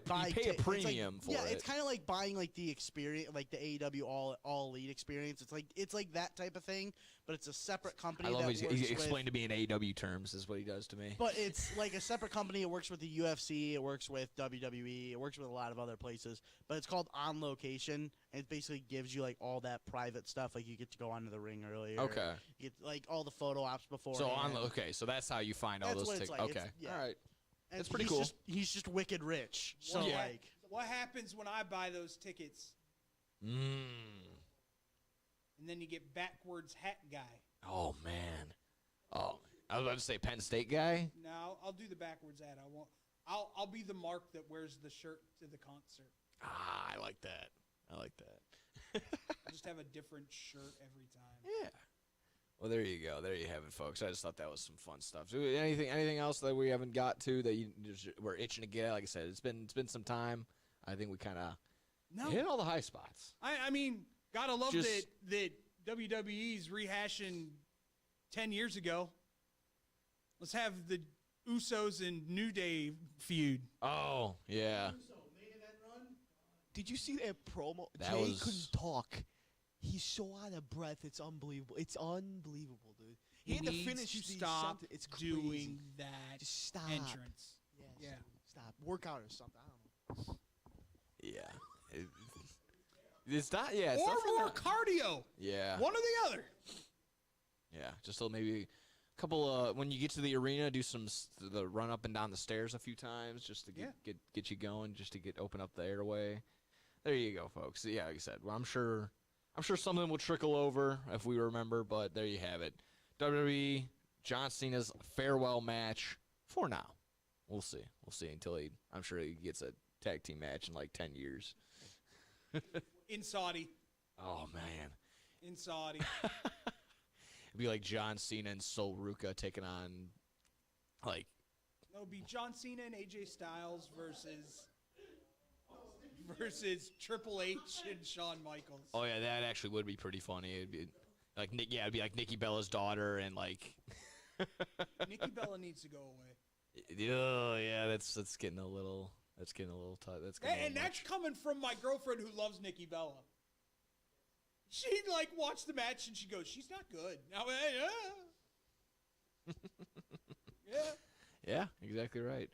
Speaker 3: premium for it.
Speaker 5: Yeah, it's kind of like buying like the experience, like the AEW All Elite experience. It's like that type of thing, but it's a separate company.
Speaker 3: I love he
Speaker 5: works
Speaker 3: explained to me in AEW terms is what he does to me.
Speaker 5: But it's like a separate company. It works with the UFC. It works with WWE. It works with a lot of other places. But it's called On Location, and it basically gives you like all that private stuff. Like you get to go onto the ring earlier.
Speaker 3: Okay.
Speaker 5: You get like all the photo ops before.
Speaker 3: So so that's how you find all those tickets.
Speaker 5: Like.
Speaker 3: Okay,
Speaker 5: Yeah.
Speaker 3: all right.
Speaker 5: And
Speaker 3: That's pretty cool.
Speaker 5: He's just wicked rich. So like,
Speaker 4: what happens when I buy those tickets?
Speaker 3: And
Speaker 4: then you get backwards hat guy.
Speaker 3: Oh man. Oh, I was about to say Penn State guy.
Speaker 4: No, I'll do the backwards hat. I won't. I'll be the mark that wears the shirt to the concert.
Speaker 3: Ah, I like that.
Speaker 4: I'll just have a different shirt every time.
Speaker 3: Yeah. Well, there you go. There you have it, folks. I just thought that was some fun stuff. So anything else that we haven't got to that we're itching to get at? Like I said, it's been some time. I think we kind of hit all the high spots.
Speaker 4: I mean, gotta love that WWE's rehashing 10 years ago. Let's have the Usos and New Day feud.
Speaker 3: Oh, yeah.
Speaker 6: Did you see that promo?
Speaker 3: That
Speaker 6: Jay
Speaker 3: was-
Speaker 6: couldn't talk. He's so out of breath. It's unbelievable. It's unbelievable, dude. He had to
Speaker 4: needs
Speaker 6: finish
Speaker 4: to
Speaker 6: the
Speaker 4: stop
Speaker 6: sentence. It's crazy.
Speaker 4: doing that
Speaker 6: Just stop.
Speaker 4: entrance.
Speaker 6: Yes.
Speaker 4: Yeah.
Speaker 6: Stop. Work out or something. I don't know.
Speaker 3: Yeah. It's not. Yeah. It's
Speaker 4: or
Speaker 3: definitely
Speaker 4: more
Speaker 3: not-
Speaker 4: cardio.
Speaker 3: Yeah.
Speaker 4: One or the other.
Speaker 3: Yeah. Just maybe a couple. When you get to the arena, do the run up and down the stairs a few times, just to get you going, just to open up the airway. There you go, folks. Yeah, like I said, well, I'm sure something will trickle over if we remember, but there you have it. WWE John Cena's farewell match for now. We'll see. We'll see until I'm sure he gets a tag team match in like 10 years.
Speaker 4: In Saudi.
Speaker 3: Oh, man.
Speaker 4: In Saudi.
Speaker 3: It'd be like John Cena and Sol Ruca taking on, like...
Speaker 4: That would be John Cena and AJ Styles versus Triple H and Shawn Michaels.
Speaker 3: Oh, yeah, that actually would be pretty funny. It'd be like it'd be like Nikki Bella's daughter and, like...
Speaker 4: Nikki Bella needs to go away.
Speaker 3: Oh, yeah, that's getting a little... That's getting a little tight.
Speaker 4: And that's coming from my girlfriend who loves Nikki Bella. She watched the match and she goes, "She's not good." Now, yeah.
Speaker 3: Yeah, exactly right.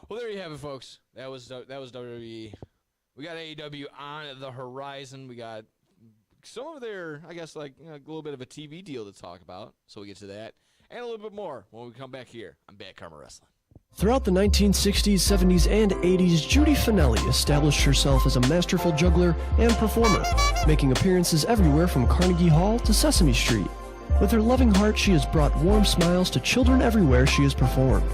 Speaker 3: Well, there you have it, folks. That was WWE. We got AEW on the horizon. We got some of their, I guess, a little bit of a TV deal to talk about. So we get to that and a little bit more when we come back here on Bad Karma Wrestling.
Speaker 7: Throughout the 1960s, 70s, and 80s, Judy Finelli established herself as a masterful juggler and performer, making appearances everywhere from Carnegie Hall to Sesame Street. With her loving heart, she has brought warm smiles to children everywhere she has performed.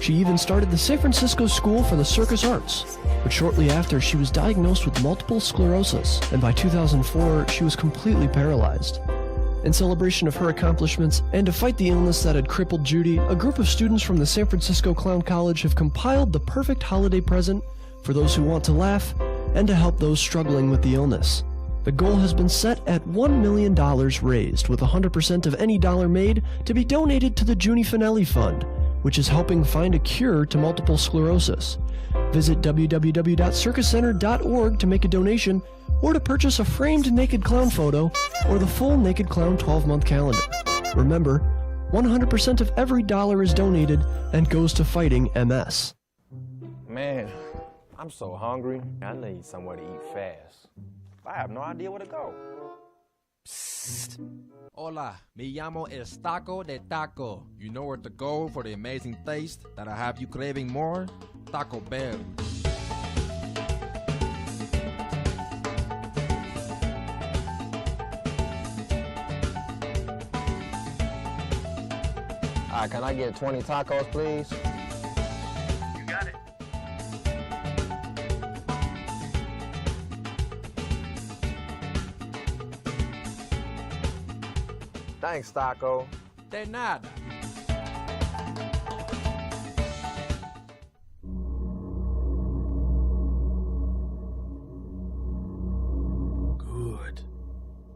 Speaker 7: She even started the San Francisco School for the Circus Arts, but shortly after, she was diagnosed with multiple sclerosis, and by 2004, she was completely paralyzed. In celebration of her accomplishments, and to fight the illness that had crippled Judy, a group of students from the San Francisco Clown College have compiled the perfect holiday present for those who want to laugh and to help those struggling with the illness. The goal has been set at $1 million raised, with 100% of any dollar made to be donated to the Judy Finelli Fund, which is helping find a cure to multiple sclerosis. Visit www.circuscenter.org to make a donation, or to purchase a framed Naked Clown photo or the full Naked Clown 12-month calendar. Remember, 100% of every dollar is donated and goes to fighting MS.
Speaker 8: Man, I'm so hungry. I need somewhere to eat fast. I have no idea where to go.
Speaker 9: Psst. Hola, me llamo El Taco de Taco. You know where to go for the amazing taste that'll have you craving more? Taco Bell.
Speaker 8: Can I get 20 tacos, please?
Speaker 10: You got it.
Speaker 8: Thanks, Taco.
Speaker 9: De nada.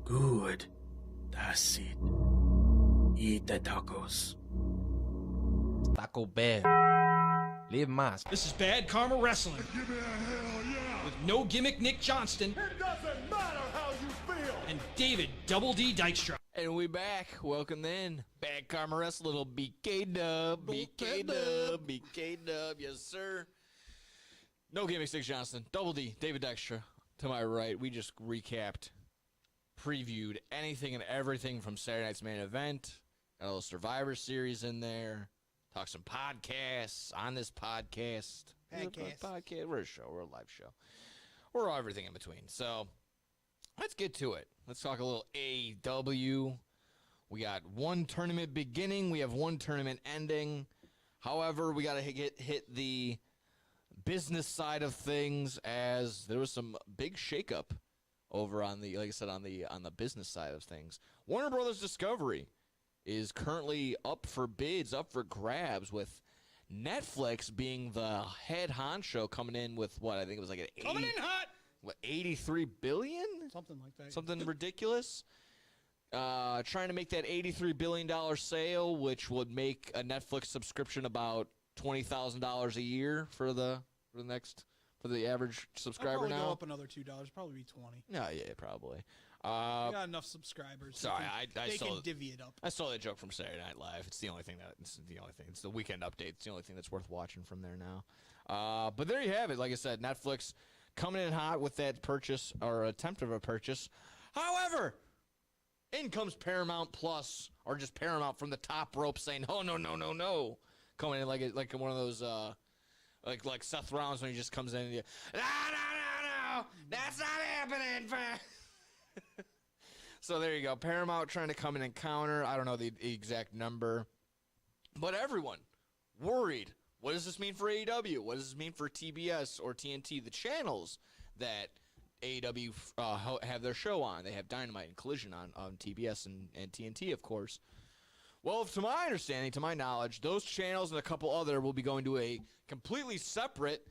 Speaker 7: Good. That's it. Eat the tacos.
Speaker 9: Taco Bell. Live más.
Speaker 1: This is Bad Karma Wrestling
Speaker 2: Give me a hell yeah.
Speaker 1: with no gimmick Nick Johnston
Speaker 2: It doesn't matter how you feel.
Speaker 1: and David Double D Dykstra.
Speaker 3: And we back. Welcome in. Bad Karma Wrestling, little BK Dub. BK Dub. BK Dub. Yes, sir. No gimmicks, Nick Johnston. Double D, David Dykstra. To my right, we just recapped, previewed anything and everything from Saturday night's main event. Got a little Survivor Series in there. Talk some podcasts on this podcast. Podcast. We're a show. We're a live show. We're all everything in between. So let's get to it. Let's talk a little AEW. We got one tournament beginning. We have one tournament ending. However, we got to hit the business side of things, as there was some big shakeup over on the, like I said, on the business side of things. Warner Brothers Discovery is currently up for bids, up for grabs, with Netflix being the head honcho, coming in with what I think it was like an
Speaker 4: Coming in hot.
Speaker 3: what, $83 billion?
Speaker 4: Something like that.
Speaker 3: Something ridiculous. Trying to make that $83 billion sale, which would make a Netflix subscription about $20,000 a year for the average subscriber
Speaker 4: I'll probably
Speaker 3: now.
Speaker 4: go up another $2. Probably be 20.
Speaker 3: No, yeah, probably.
Speaker 4: We got enough subscribers.
Speaker 3: Sorry,
Speaker 4: they can divvy it up.
Speaker 3: I saw that joke from Saturday Night Live. It's the only thing. It's the weekend update. It's the only thing that's worth watching from there now. But there you have it. Like I said, Netflix coming in hot with that purchase or attempt of a purchase. However, in comes Paramount Plus, or just Paramount from the top rope saying, "Oh no, no, no, no!" Coming in like one of those like Seth Rollins when he just comes in and no, that's not happening. So there you go. Paramount trying to come in and counter. I don't know the exact number, but everyone worried. What does this mean for AEW? What does this mean for TBS or TNT, the channels that AEW have their show on? They have Dynamite and Collision on TBS and TNT, of course. Well, to my understanding, to my knowledge, those channels and a couple other will be going to a completely separate,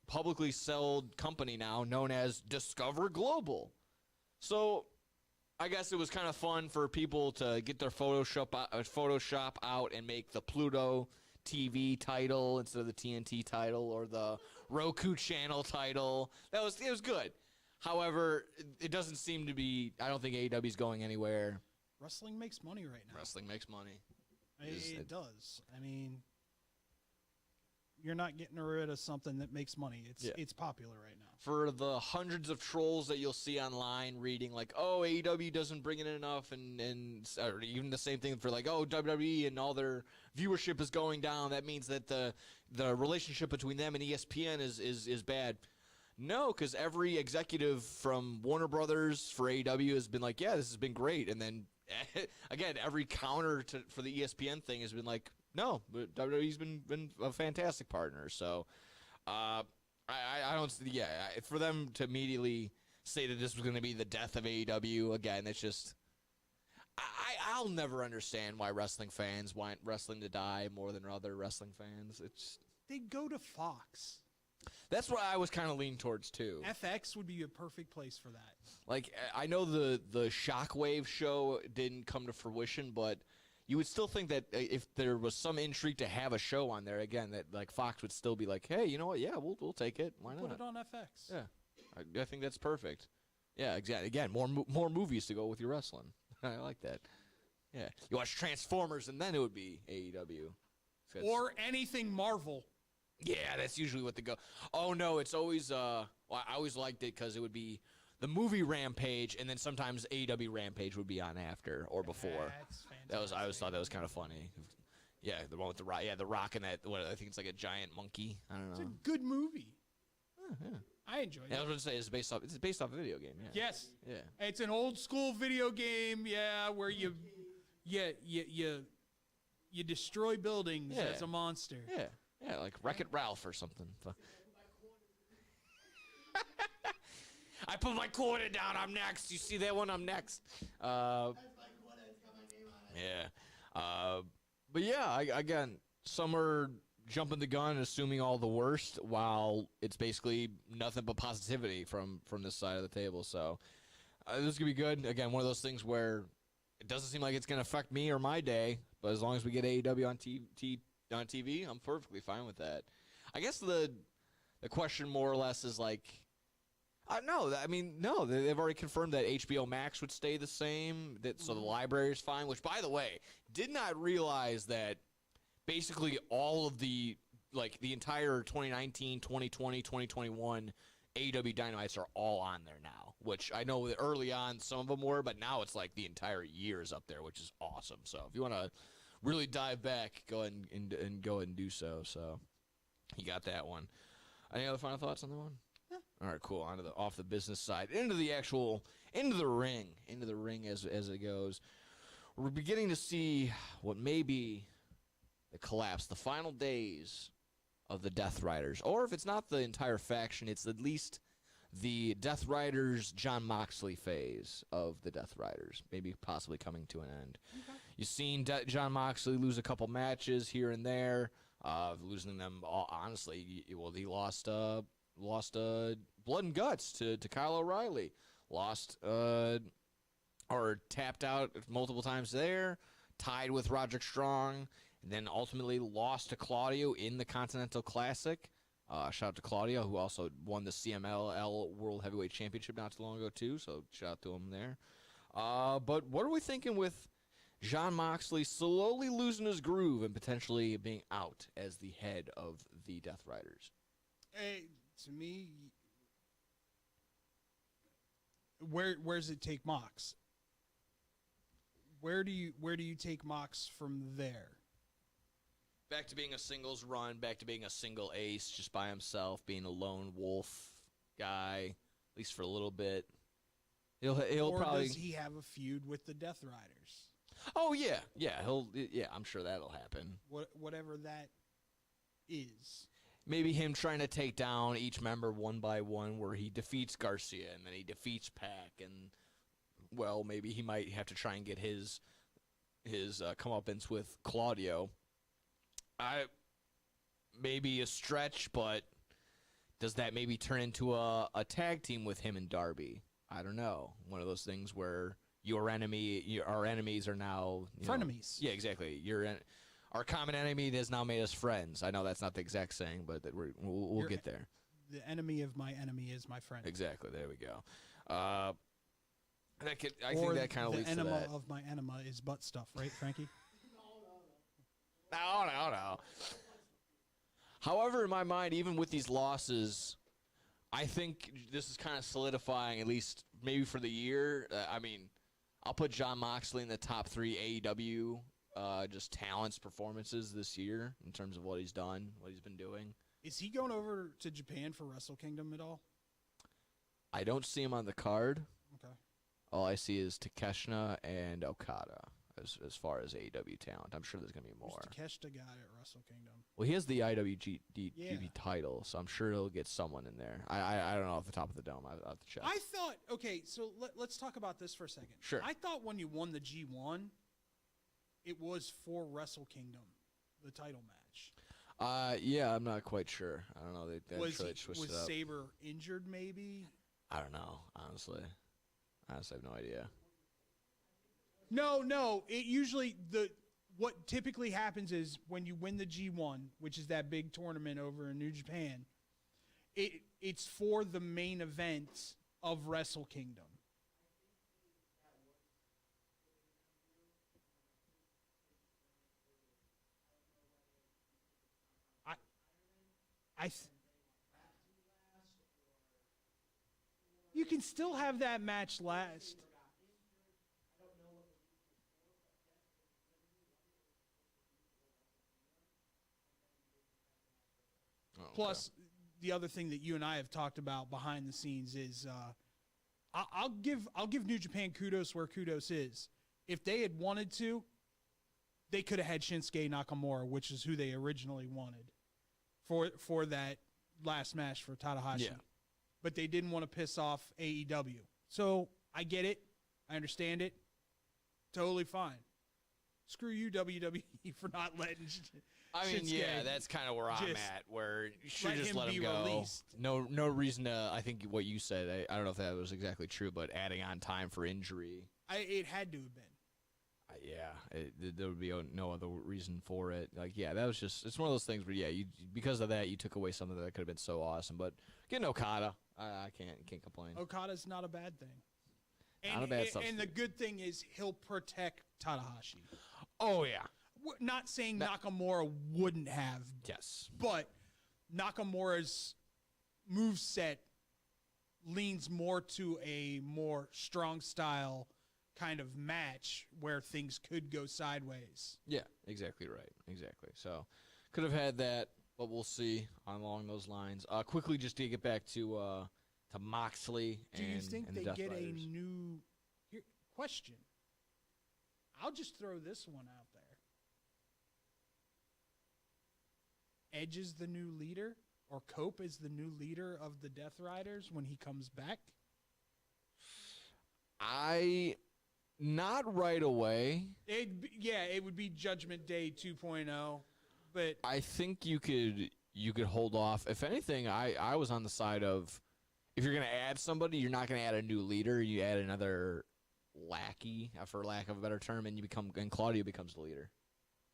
Speaker 3: publicly sold company now known as Discover Global. So I guess it was kind of fun for people to get their Photoshop out and make the Pluto TV title instead of the TNT title or the Roku channel title. It was good. However, it doesn't seem to be. I don't think AEW is going anywhere.
Speaker 4: Wrestling makes money right now.
Speaker 3: Wrestling makes money.
Speaker 4: It does. I mean, you're not getting rid of something that makes money. It's popular right now.
Speaker 3: For the hundreds of trolls that you'll see online reading like, oh, AEW doesn't bring in enough, and or even the same thing for like, oh, WWE and all their viewership is going down. That means that the relationship between them and ESPN is bad. No, because every executive from Warner Brothers for AEW has been like, yeah, this has been great. And then, again, every counter for the ESPN thing has been like, no, but WWE's been a fantastic partner. So, I don't, for them to immediately say that this was going to be the death of AEW, again, it's just, I'll never understand why wrestling fans want wrestling to die more than other wrestling fans.
Speaker 4: They go to Fox.
Speaker 3: That's what I was kind of leaning towards, too.
Speaker 4: FX would be a perfect place for that.
Speaker 3: Like, I know the Shockwave show didn't come to fruition, but you would still think that if there was some intrigue to have a show on there, again, that like Fox would still be like, hey, you know what? Yeah, we'll take it. Why not?
Speaker 4: Put it on FX.
Speaker 3: Yeah, I think that's perfect. Yeah, exactly. Again, more movies to go with your wrestling. I like that. Yeah, you watch Transformers, and then it would be AEW.
Speaker 4: Or anything Marvel.
Speaker 3: Yeah, that's usually what they go. Oh no, it's always. I always liked it because it would be the movie Rampage, and then sometimes AEW Rampage would be on after or before.
Speaker 4: That's
Speaker 3: I always thought that was kind of funny. Yeah, the one with the Rock. Yeah, the Rock and that. What I think it's like a giant monkey. I don't know.
Speaker 4: It's a good movie.
Speaker 3: Yeah.
Speaker 4: I enjoyed it.
Speaker 3: I was going to say it's based off a video game. Yeah.
Speaker 4: Yes.
Speaker 3: Yeah.
Speaker 4: It's an old school video game. Yeah, where you destroy buildings as a monster.
Speaker 3: Yeah. Yeah, like Wreck-It Ralph or something. I put my quarter down. I'm next. You see that one? I'm next. Yeah. But yeah, again, some are jumping the gun, assuming all the worst, while it's basically nothing but positivity from this side of the table. So this is gonna be good. Again, one of those things where it doesn't seem like it's gonna affect me or my day, but as long as we get AEW on TV, I'm perfectly fine with that. I guess the question more or less is like, no, they've already confirmed that HBO Max would stay the same, so the library is fine, which, by the way, did not realize that basically all of the entire 2019, 2020, 2021 AEW Dynamites are all on there now, which I know that early on some of them were, but now it's like the entire year is up there, which is awesome. So if you want to really dive back, go ahead and go ahead and do so. So you got that one. Any other final thoughts on that one? Yeah. All right, cool. On to off the business side, into the ring as it goes. We're beginning to see what may be the collapse, the final days of the Death Riders, or if it's not the entire faction, it's at least the Death Riders John Moxley phase of the Death Riders, maybe possibly coming to an end. Okay. You've seen John Moxley lose a couple matches here and there, losing them all, honestly. Well, he lost Blood and Guts to Kyle O'Reilly, lost or tapped out multiple times there, tied with Roderick Strong, and then ultimately lost to Claudio in the Continental Classic. Shout out to Claudio, who also won the CMLL World Heavyweight Championship not too long ago, too, so shout out to him there. But what are we thinking with John Moxley slowly losing his groove and potentially being out as the head of the Death Riders?
Speaker 4: Hey, to me, where's it take Mox? Where do you take Mox from there?
Speaker 3: Back to being a singles run, back to being a single ace just by himself, being a lone wolf guy, at least for a little bit. He'll
Speaker 4: or
Speaker 3: probably.
Speaker 4: Does he have a feud with the Death Riders?
Speaker 3: Oh yeah. I'm sure that'll happen.
Speaker 4: Whatever that is.
Speaker 3: Maybe him trying to take down each member one by one, where he defeats Garcia and then he defeats Pac, and well, maybe he might have to try and get his comeuppance with Claudio. Maybe a stretch, but does that maybe turn into a tag team with him and Darby? I don't know. One of those things where our enemies are now
Speaker 4: frenemies.
Speaker 3: Yeah, exactly. Our common enemy has now made us friends. I know that's not the exact saying, but we'll get there.
Speaker 4: The enemy of my enemy is my friend.
Speaker 3: Exactly. There we go. I think that kind of leads to that.
Speaker 4: The enema of my enema is butt stuff, right, Frankie?
Speaker 3: No. However, in my mind, even with these losses, I think this is kind of solidifying, at least maybe for the year. I'll put Jon Moxley in the top 3 AEW just talents, performances this year in terms of what he's done, what he's been doing.
Speaker 4: Is he going over to Japan for Wrestle Kingdom at all?
Speaker 3: I don't see him on the card.
Speaker 4: Okay.
Speaker 3: All I see is Takeshita and Okada as far as AEW talent. I'm sure there's going to be more.
Speaker 4: Who's Takeshita got at Wrestle Kingdom?
Speaker 3: Well, he has the IWGP title, so I'm sure he'll get someone in there. I don't know off the top of the dome. I'll have to check.
Speaker 4: I thought, okay, so let's talk about this for a second.
Speaker 3: Sure.
Speaker 4: I thought when you won the G1, it was for Wrestle Kingdom, the title match.
Speaker 3: Yeah, I'm not quite sure. I don't know. They
Speaker 4: was
Speaker 3: switched it up.
Speaker 4: Sabre injured, maybe?
Speaker 3: I don't know, honestly. I have no idea.
Speaker 4: No. It usually what typically happens is when you win the G1, which is that big tournament over in New Japan, it's for the main event of Wrestle Kingdom. You can still have that match last. Plus, the other thing that you and I have talked about behind the scenes is, I'll give New Japan kudos where kudos is. If they had wanted to, they could have had Shinsuke Nakamura, which is who they originally wanted for that last match for Tanahashi.
Speaker 3: Yeah.
Speaker 4: But they didn't want to piss off AEW. So I get it. I understand it. Totally fine. Screw you, WWE, for not letting Shinsuke
Speaker 3: that's kind of where I'm at, where you should just let him go.
Speaker 4: Released.
Speaker 3: No reason to, I think what you said, I don't know if that was exactly true, but adding on time for injury.
Speaker 4: It had to have been.
Speaker 3: There would be no other reason for it. That was just, it's one of those things where, because of that, you took away something that could have been so awesome. But getting Okada, I can't complain.
Speaker 4: Okada's not a bad thing.
Speaker 3: Not a bad substitute.
Speaker 4: And the good thing is he'll protect Tanahashi.
Speaker 3: Oh, yeah.
Speaker 4: Not saying Nakamura wouldn't have.
Speaker 3: Yes.
Speaker 4: But Nakamura's moveset leans more to a more strong style kind of match where things could go sideways.
Speaker 3: Yeah, exactly right. Exactly. So could have had that, but we'll see along those lines. Quickly, just to get back to Moxley
Speaker 4: Do you think
Speaker 3: and
Speaker 4: they
Speaker 3: the Death
Speaker 4: get
Speaker 3: Riders.
Speaker 4: a new question? I'll just throw this one out there. Edge is the new leader, or Cope is the new leader of the Death Riders when he comes back?
Speaker 3: Not right away.
Speaker 4: It would be Judgment Day 2.0, but
Speaker 3: I think you could hold off. If anything, I was on the side of, if you're going to add somebody, you're not going to add a new leader. You add another lackey, for lack of a better term, and Claudio becomes the leader.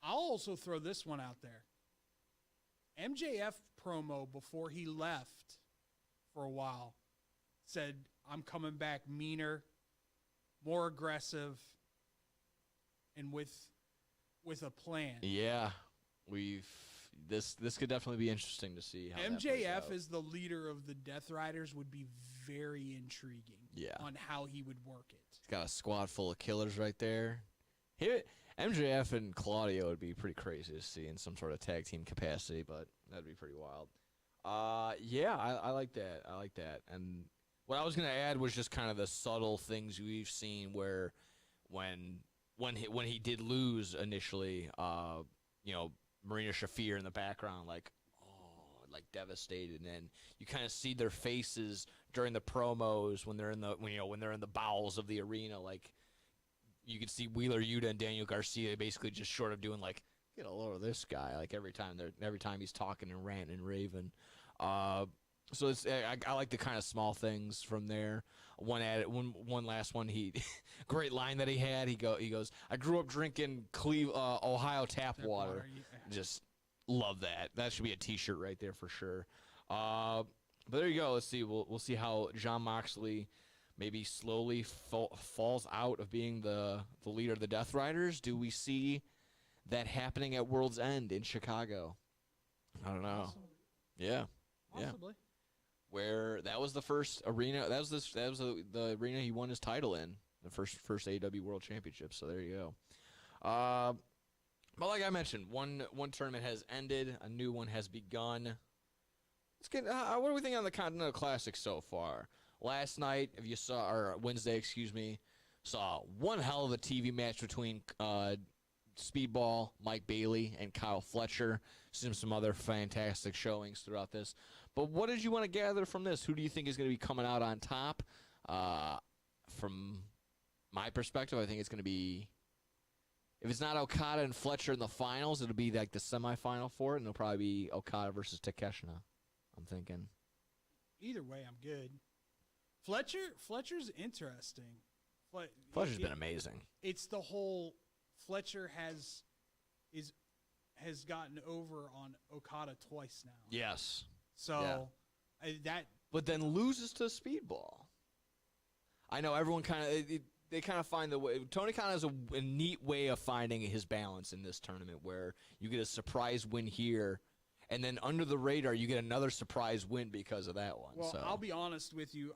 Speaker 4: I'll also throw this one out there. MJF promo before he left for a while said, "I'm coming back meaner, more aggressive, and with a plan."
Speaker 3: Yeah, this could definitely be interesting to see how that plays
Speaker 4: MJF
Speaker 3: out.
Speaker 4: as the leader of the Death Riders would be very intriguing.
Speaker 3: Yeah.
Speaker 4: on how he would work it.
Speaker 3: He's got a squad full of killers right there. MJF and Claudio would be pretty crazy to see in some sort of tag team capacity, but that'd be pretty wild. Yeah, I like that. I like that. And what I was gonna add was just kind of the subtle things we've seen where when he did lose initially, Marina Shafir in the background, like devastated, and you kind of see their faces during the promos when they're in the bowels of the arena, like you can see Wheeler Yuta and Daniel Garcia basically just short of doing like, get a load of this guy, like every time he's talking and ranting and raving. So it's I like the kind of small things from there. One last one. He great line that he had. He goes, I grew up drinking Ohio tap water.
Speaker 4: Yeah.
Speaker 3: Just love that. That should be a T-shirt right there for sure. But there you go. Let's see. We'll see how Jon Moxley maybe slowly falls out of being the leader of the Death Riders. Do we see that happening at World's End in Chicago? I don't know. Yeah.
Speaker 4: Possibly.
Speaker 3: Where that was the first arena. That was the arena he won his title in, the first AEW World Championship. So there you go. But like I mentioned, one tournament has ended, a new one has begun. Let's get. What do we think on the Continental Classic so far? Last night, if you saw, or Wednesday, saw one hell of a TV match between Speedball, Mike Bailey, and Kyle Fletcher. Some other fantastic showings throughout this. But what did you want to gather from this? Who do you think is going to be coming out on top? From my perspective, I think it's going to be, if it's not Okada and Fletcher in the finals, it'll be like the semifinal for it, and it'll probably be Okada versus Takeshita, I'm thinking.
Speaker 4: Either way, I'm good. Fletcher's interesting.
Speaker 3: Fletcher's been amazing.
Speaker 4: It's the whole Fletcher has gotten over on Okada twice now.
Speaker 3: Yes.
Speaker 4: So that.
Speaker 3: But then loses to Speedball. I know everyone they kind of find the way. Tony Khan has a neat way of finding his balance in this tournament, where you get a surprise win here, and then under the radar you get another surprise win because of that one.
Speaker 4: Well,
Speaker 3: so.
Speaker 4: I'll be honest with you.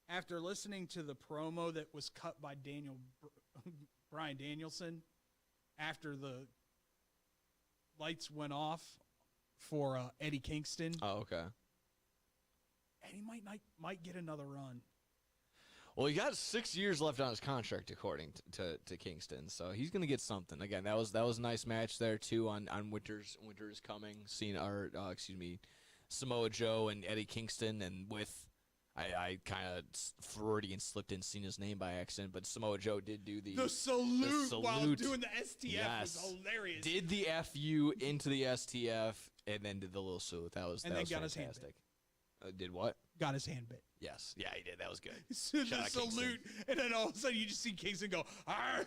Speaker 4: After listening to the promo that was cut by Bryan Danielson after the lights went off for Eddie Kingston.
Speaker 3: Oh, okay.
Speaker 4: Eddie might get another run.
Speaker 3: Well, he got 6 years left on his contract, according to Kingston, so he's gonna get something. Again, that was a nice match there too on Winter's Coming. Samoa Joe and Eddie Kingston, and with I kind of Freudian slipped in Cena's name by accident, but Samoa Joe did do the
Speaker 4: salute while doing the STF.
Speaker 3: Yes.
Speaker 4: Was hilarious.
Speaker 3: Did the FU into the STF and then did the little salute. That was
Speaker 4: got
Speaker 3: fantastic.
Speaker 4: his hand bit.
Speaker 3: Did what?
Speaker 4: Got his hand bit.
Speaker 3: Yes. Yeah, he did. That was good.
Speaker 4: The
Speaker 3: Shout out Kingston.
Speaker 4: salute, and then all of a sudden you just see Kingston go, "Arr!"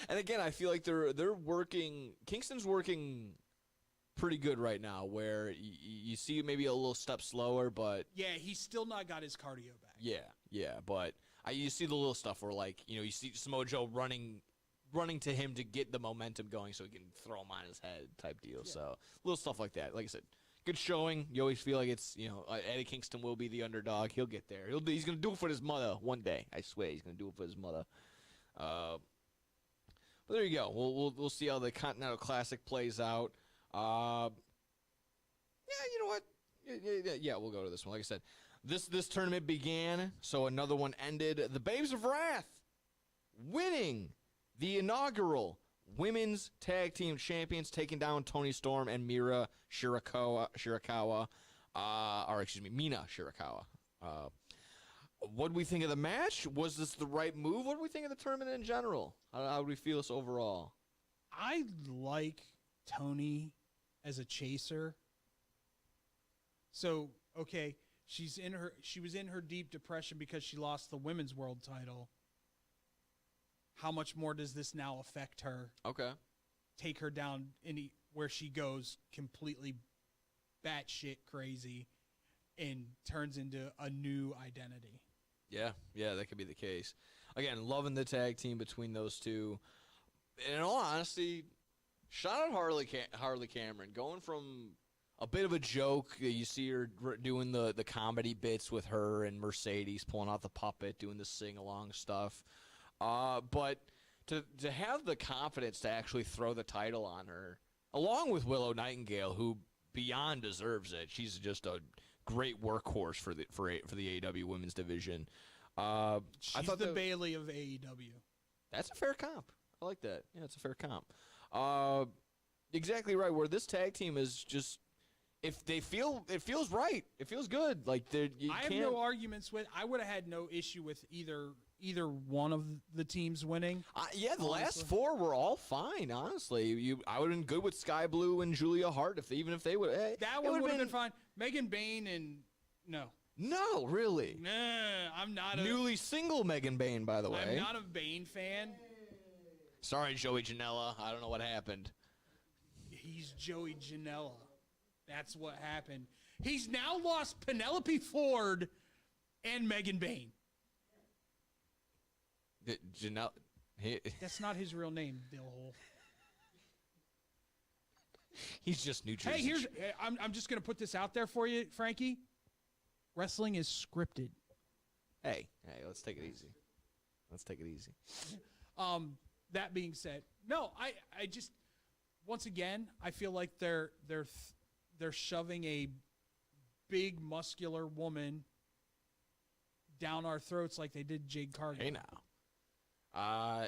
Speaker 3: And again, I feel like they're working. Kingston's working pretty good right now, where you see maybe a little step slower, but
Speaker 4: yeah, he's still not got his cardio back.
Speaker 3: yeah, but you see the little stuff where, like, you see Samoa Joe running to him to get the momentum going so he can throw him on his head type deal. Yeah. So little stuff like that. Like I said, good showing. You always feel like it's, Eddie Kingston will be the underdog. He'll get there. He's going to do it for his mother one day. I swear he's going to do it for his mother. But there you go. We'll see how the Continental Classic plays out. Yeah, you know what? Yeah, we'll go to this one. Like I said, this tournament began, so another one ended. The Babes of Wrath winning the inaugural Women's Tag Team Champions, taking down Toni Storm and Mina Shirakawa. What do we think of the match? Was this the right move? What do we think of the tournament in general? How do we feel this overall?
Speaker 4: I like Toni as a chaser. So, okay, she was in her deep depression because she lost the women's world title. How much more does this now affect her?
Speaker 3: Okay. Take
Speaker 4: her down where she goes completely batshit crazy and turns into a new identity.
Speaker 3: Yeah, that could be the case. Again, loving the tag team between those two. And in all honesty, shout out Harley Cameron, going from a bit of a joke. You see her doing the comedy bits with her and Mercedes, pulling out the puppet, doing the sing-along stuff. But to have the confidence to actually throw the title on her, along with Willow Nightingale, who beyond deserves it. She's just a great workhorse for the AEW Women's Division.
Speaker 4: She's
Speaker 3: I thought
Speaker 4: the Bailey of AEW.
Speaker 3: That's a fair comp. I like that. Yeah, it's a fair comp. Exactly right. Where this tag team is just, if they feel, it feels right. It feels good. Like
Speaker 4: I have no arguments with. I would have had no issue with either one of the teams winning.
Speaker 3: Yeah, the last four were all fine. Honestly, I would have been good with Sky Blue and Julia Hart even if they would.
Speaker 4: That one would have been fine. Megan Bayne and no.
Speaker 3: No, really.
Speaker 4: Nah, I'm not a
Speaker 3: newly single Megan Bayne, by the way.
Speaker 4: I'm not a Bayne fan.
Speaker 3: Sorry, Joey Janela. I don't know what happened.
Speaker 4: He's Joey Janela. That's what happened. He's now lost Penelope Ford and Megan Bayne.
Speaker 3: Janela.
Speaker 4: That's not his real name, Bill Hole.
Speaker 3: He's just New Jersey.
Speaker 4: Hey, I'm just gonna put this out there for you, Frankie. Wrestling is scripted.
Speaker 3: Hey, let's take it easy.
Speaker 4: That being said, no, I just once again I feel like they're shoving a big muscular woman down our throats like they did Jade Cargill.
Speaker 3: Hey now,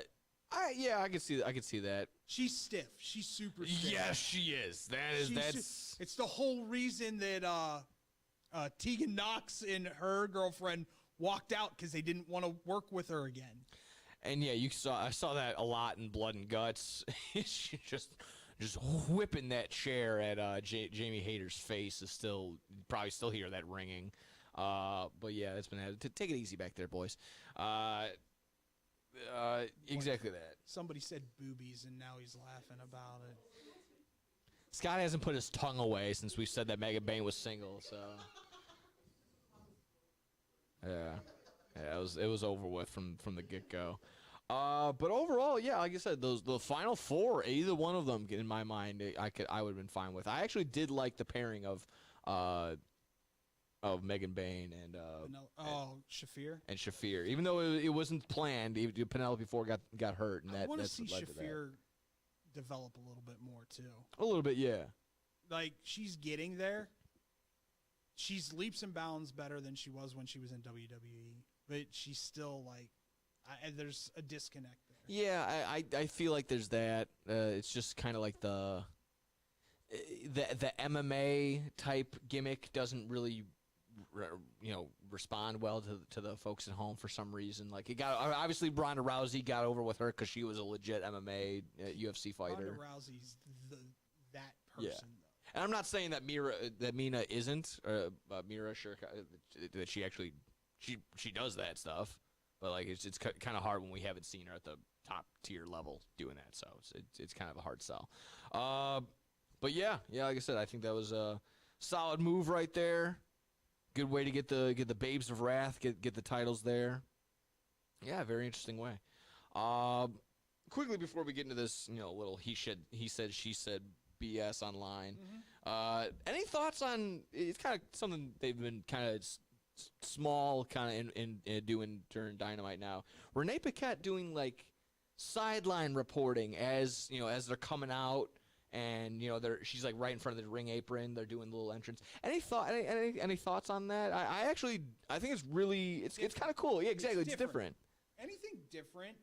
Speaker 3: yeah, I can see that.
Speaker 4: She's stiff. She's super stiff.
Speaker 3: Yes, she is. That's.
Speaker 4: It's the whole reason that Tegan Knox and her girlfriend walked out because they didn't want to work with her again.
Speaker 3: And yeah, I saw that a lot in Blood and Guts. She just whipping that chair at Jamie Hayter's face is probably still hear that ringing. But yeah, it's been take it easy back there, boys. Exactly that.
Speaker 4: Somebody said boobies, and now he's laughing about it.
Speaker 3: Scott hasn't put his tongue away since we said that Megan Bayne was single, so yeah, it was over with from the get go. But overall, yeah, like I said, the final four, either one of them, in my mind, I would have been fine with. I actually did like the pairing of Megan Bayne and
Speaker 4: Shafir
Speaker 3: and Shafir, even though it wasn't planned. Penelope Ford got hurt, and
Speaker 4: I want to see
Speaker 3: what led to
Speaker 4: Shafir develop a little bit more too.
Speaker 3: A little bit, yeah.
Speaker 4: Like she's getting there. She's leaps and bounds better than she was when she was in WWE, but she's still like, there's a disconnect there.
Speaker 3: Yeah, I feel like there's that. It's just kind of like the MMA type gimmick doesn't really, respond well to the folks at home for some reason. Like it got obviously Ronda Rousey got over with her because she was a legit MMA UFC fighter.
Speaker 4: Ronda Rousey's that person.
Speaker 3: Yeah. And I'm not saying that Mina isn't. Mira, sure, that she actually she does that stuff, but like it's kind of hard when we haven't seen her at the top tier level doing that. So it's kind of a hard sell. But yeah, like I said, I think that was a solid move right there. Good way to get the Babes of Wrath, get the titles there. Yeah, very interesting way. Quickly before we get into this, little he said, she said BS online.
Speaker 4: Mm-hmm.
Speaker 3: Any thoughts on? It's kind of something they've been kind of small, kind of in doing during Dynamite now. Renee Paquette doing like sideline reporting as they're coming out. And she's like right in front of the ring apron. They're doing the little entrance. Any thoughts on that? I think it's really it's kind of cool. Yeah, exactly. It's different.
Speaker 4: Anything different,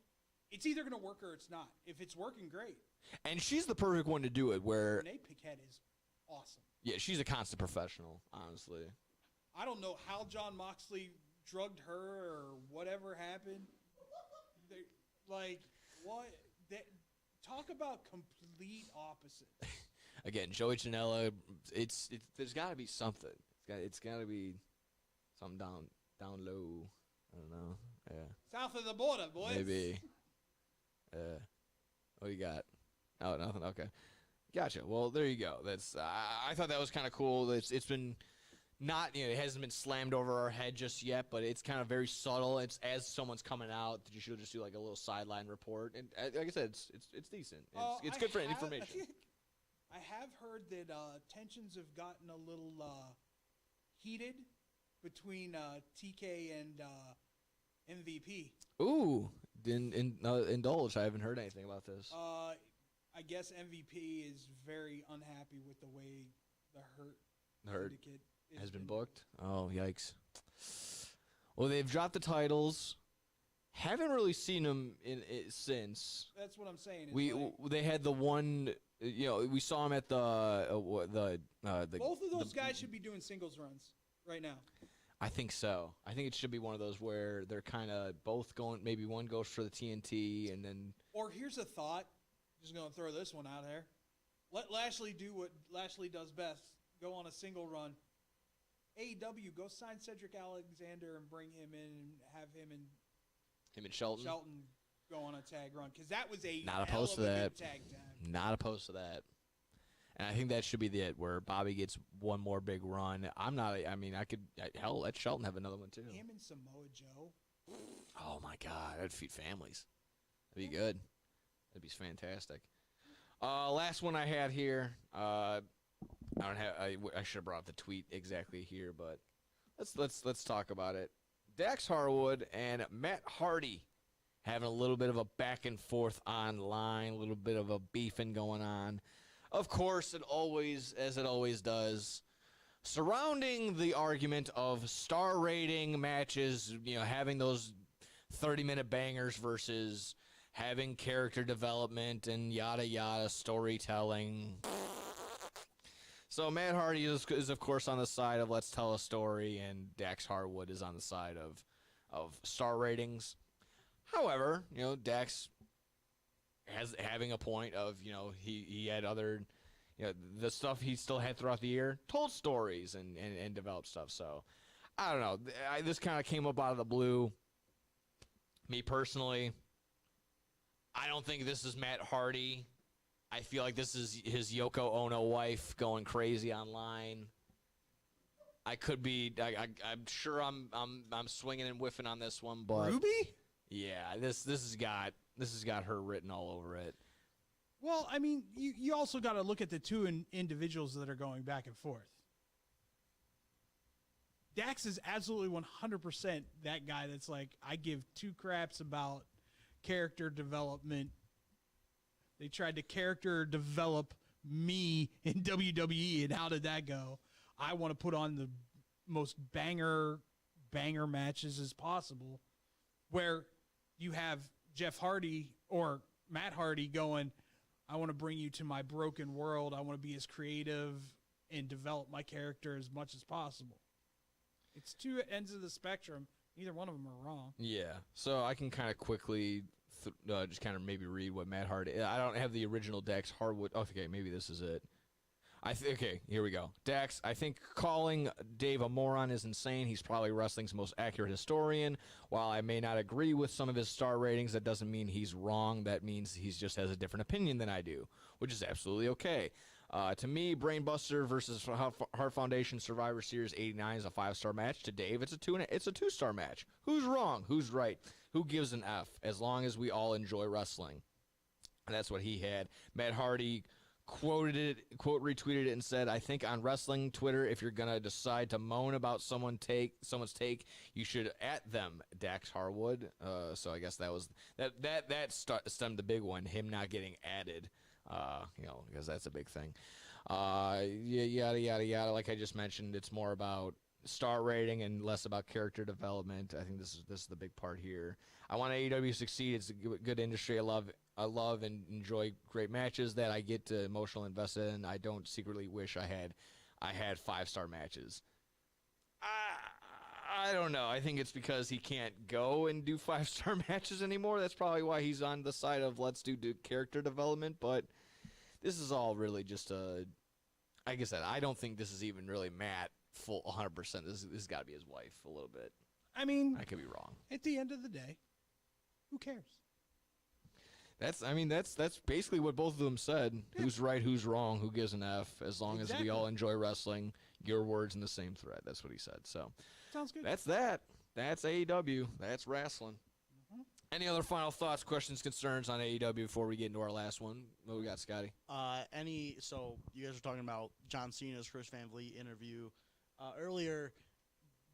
Speaker 4: it's either gonna work or it's not. If it's working, great.
Speaker 3: And she's the perfect one to do it. Where
Speaker 4: Renee Paquette is awesome.
Speaker 3: Yeah, she's a constant professional. Honestly,
Speaker 4: I don't know how John Moxley drugged her or whatever happened. Like what? Talk about complete opposites.
Speaker 3: Again, Joey Janela. It's there's got to be something. It's got to be something down low. I don't know. Yeah.
Speaker 4: South of the border, boys.
Speaker 3: Maybe. What you got? Oh, nothing. Okay. Gotcha. Well, there you go. That's. I thought that was kind of cool. It's been. Not, it hasn't been slammed over our head just yet, but it's kind of very subtle. It's as someone's coming out, she'll just do like a little sideline report, and like I said, it's decent. It's good for information.
Speaker 4: I have heard that tensions have gotten a little heated between TK and MVP.
Speaker 3: Ooh, indulge. I haven't heard anything about this.
Speaker 4: I guess MVP is very unhappy with the way the Hurt Syndicate
Speaker 3: has been booked. Oh, yikes. Well, they've dropped the titles. Haven't really seen them since.
Speaker 4: That's what I'm saying.
Speaker 3: They had the one. We saw them at the
Speaker 4: both of those guys should be doing singles runs right now.
Speaker 3: I think so. I think it should be one of those where they're kind of both going. Maybe one goes for the TNT, and then.
Speaker 4: Or here's a thought. Just gonna throw this one out there. Let Lashley do what Lashley does best. Go on a single run. AEW, go sign Cedric Alexander and bring him in and have him and
Speaker 3: Shelton
Speaker 4: go on a tag run, because that was a
Speaker 3: not
Speaker 4: hell
Speaker 3: opposed
Speaker 4: of
Speaker 3: to
Speaker 4: a
Speaker 3: that.
Speaker 4: good tag time.
Speaker 3: Not opposed to that. And I think that should be it, where Bobby gets one more big run. I'm not. I mean, hell, let Shelton have another one too.
Speaker 4: Him and Samoa Joe.
Speaker 3: Oh my God, that'd feed families. That'd be good. That'd be fantastic. Last one I had here. I don't have. I should have brought up the tweet exactly here, but let's talk about it. Dax Harwood and Matt Hardy having a little bit of a back and forth online, a little bit of a beefing going on. Of course, it always does, surrounding the argument of star rating matches, having those 30-minute bangers versus having character development and yada yada storytelling. So Matt Hardy is of course on the side of let's tell a story, and Dax Harwood is on the side of star ratings. However, Dax having a point of, he had other, the stuff he still had throughout the year, told stories and developed stuff. So I don't know. This kind of came up out of the blue. Me personally, I don't think this is Matt Hardy. I feel like this is his Yoko Ono wife going crazy online. I could be. I'm sure I'm swinging and whiffing on this one, but
Speaker 4: Ruby?
Speaker 3: Yeah, this has got her written all over it.
Speaker 4: Well, I mean, you also got to look at the two individuals that are going back and forth. Dax is absolutely 100% that guy that's like, I give two craps about character development. They tried to character develop me in WWE, and how did that go? I want to put on the most banger matches as possible, where you have Jeff Hardy or Matt Hardy going, I want to bring you to my broken world. I want to be as creative and develop my character as much as possible. It's two ends of the spectrum. Neither one of them are wrong.
Speaker 3: Yeah. So I can kind of quickly just kind of maybe read what Matt Hardy. I don't have the original Dax Harwood. Oh, okay, maybe this is it. Okay, here we go. Dax, I think calling Dave a moron is insane. He's probably wrestling's most accurate historian. While I may not agree with some of his star ratings, that doesn't mean he's wrong. That means he just has a different opinion than I do, which is absolutely okay. To me, Brainbuster versus Heart Foundation Survivor Series 89 is a 5-star match. To Dave, it's a 2-star match. Who's wrong? Who's right? Who gives an F? As long as we all enjoy wrestling. And that's what he had. Matt Hardy retweeted it and said, I think on wrestling Twitter, if you're gonna decide to moan about someone's take, you should at them, Dax Harwood. So I guess that stemmed the big one, him not getting added. Because that's a big thing. Yada yada yada. Like I just mentioned, it's more about star rating and less about character development. I think this is the big part here. I want AEW to succeed. It's a good industry. I love and enjoy great matches that I get emotional invested in. I don't secretly wish I had 5-star matches. I don't know. I think it's because he can't go and do 5-star matches anymore. That's probably why he's on the side of let's do character development. But this is all really just like I said, I don't think this is even really Matt full 100%. This has got to be his wife a little bit.
Speaker 4: I mean,
Speaker 3: I could be wrong.
Speaker 4: At the end of the day, who cares?
Speaker 3: That's basically what both of them said. Yeah. Who's right, who's wrong, who gives an F, as long as we all enjoy wrestling. Your words in the same thread. That's what he said. So
Speaker 4: sounds good.
Speaker 3: That's that. That's AEW. That's wrestling. Any other final thoughts, questions, concerns on AEW before we get into our last one? What we got, Scotty?
Speaker 5: So you guys were talking about John Cena's Chris Van Vliet interview. Earlier,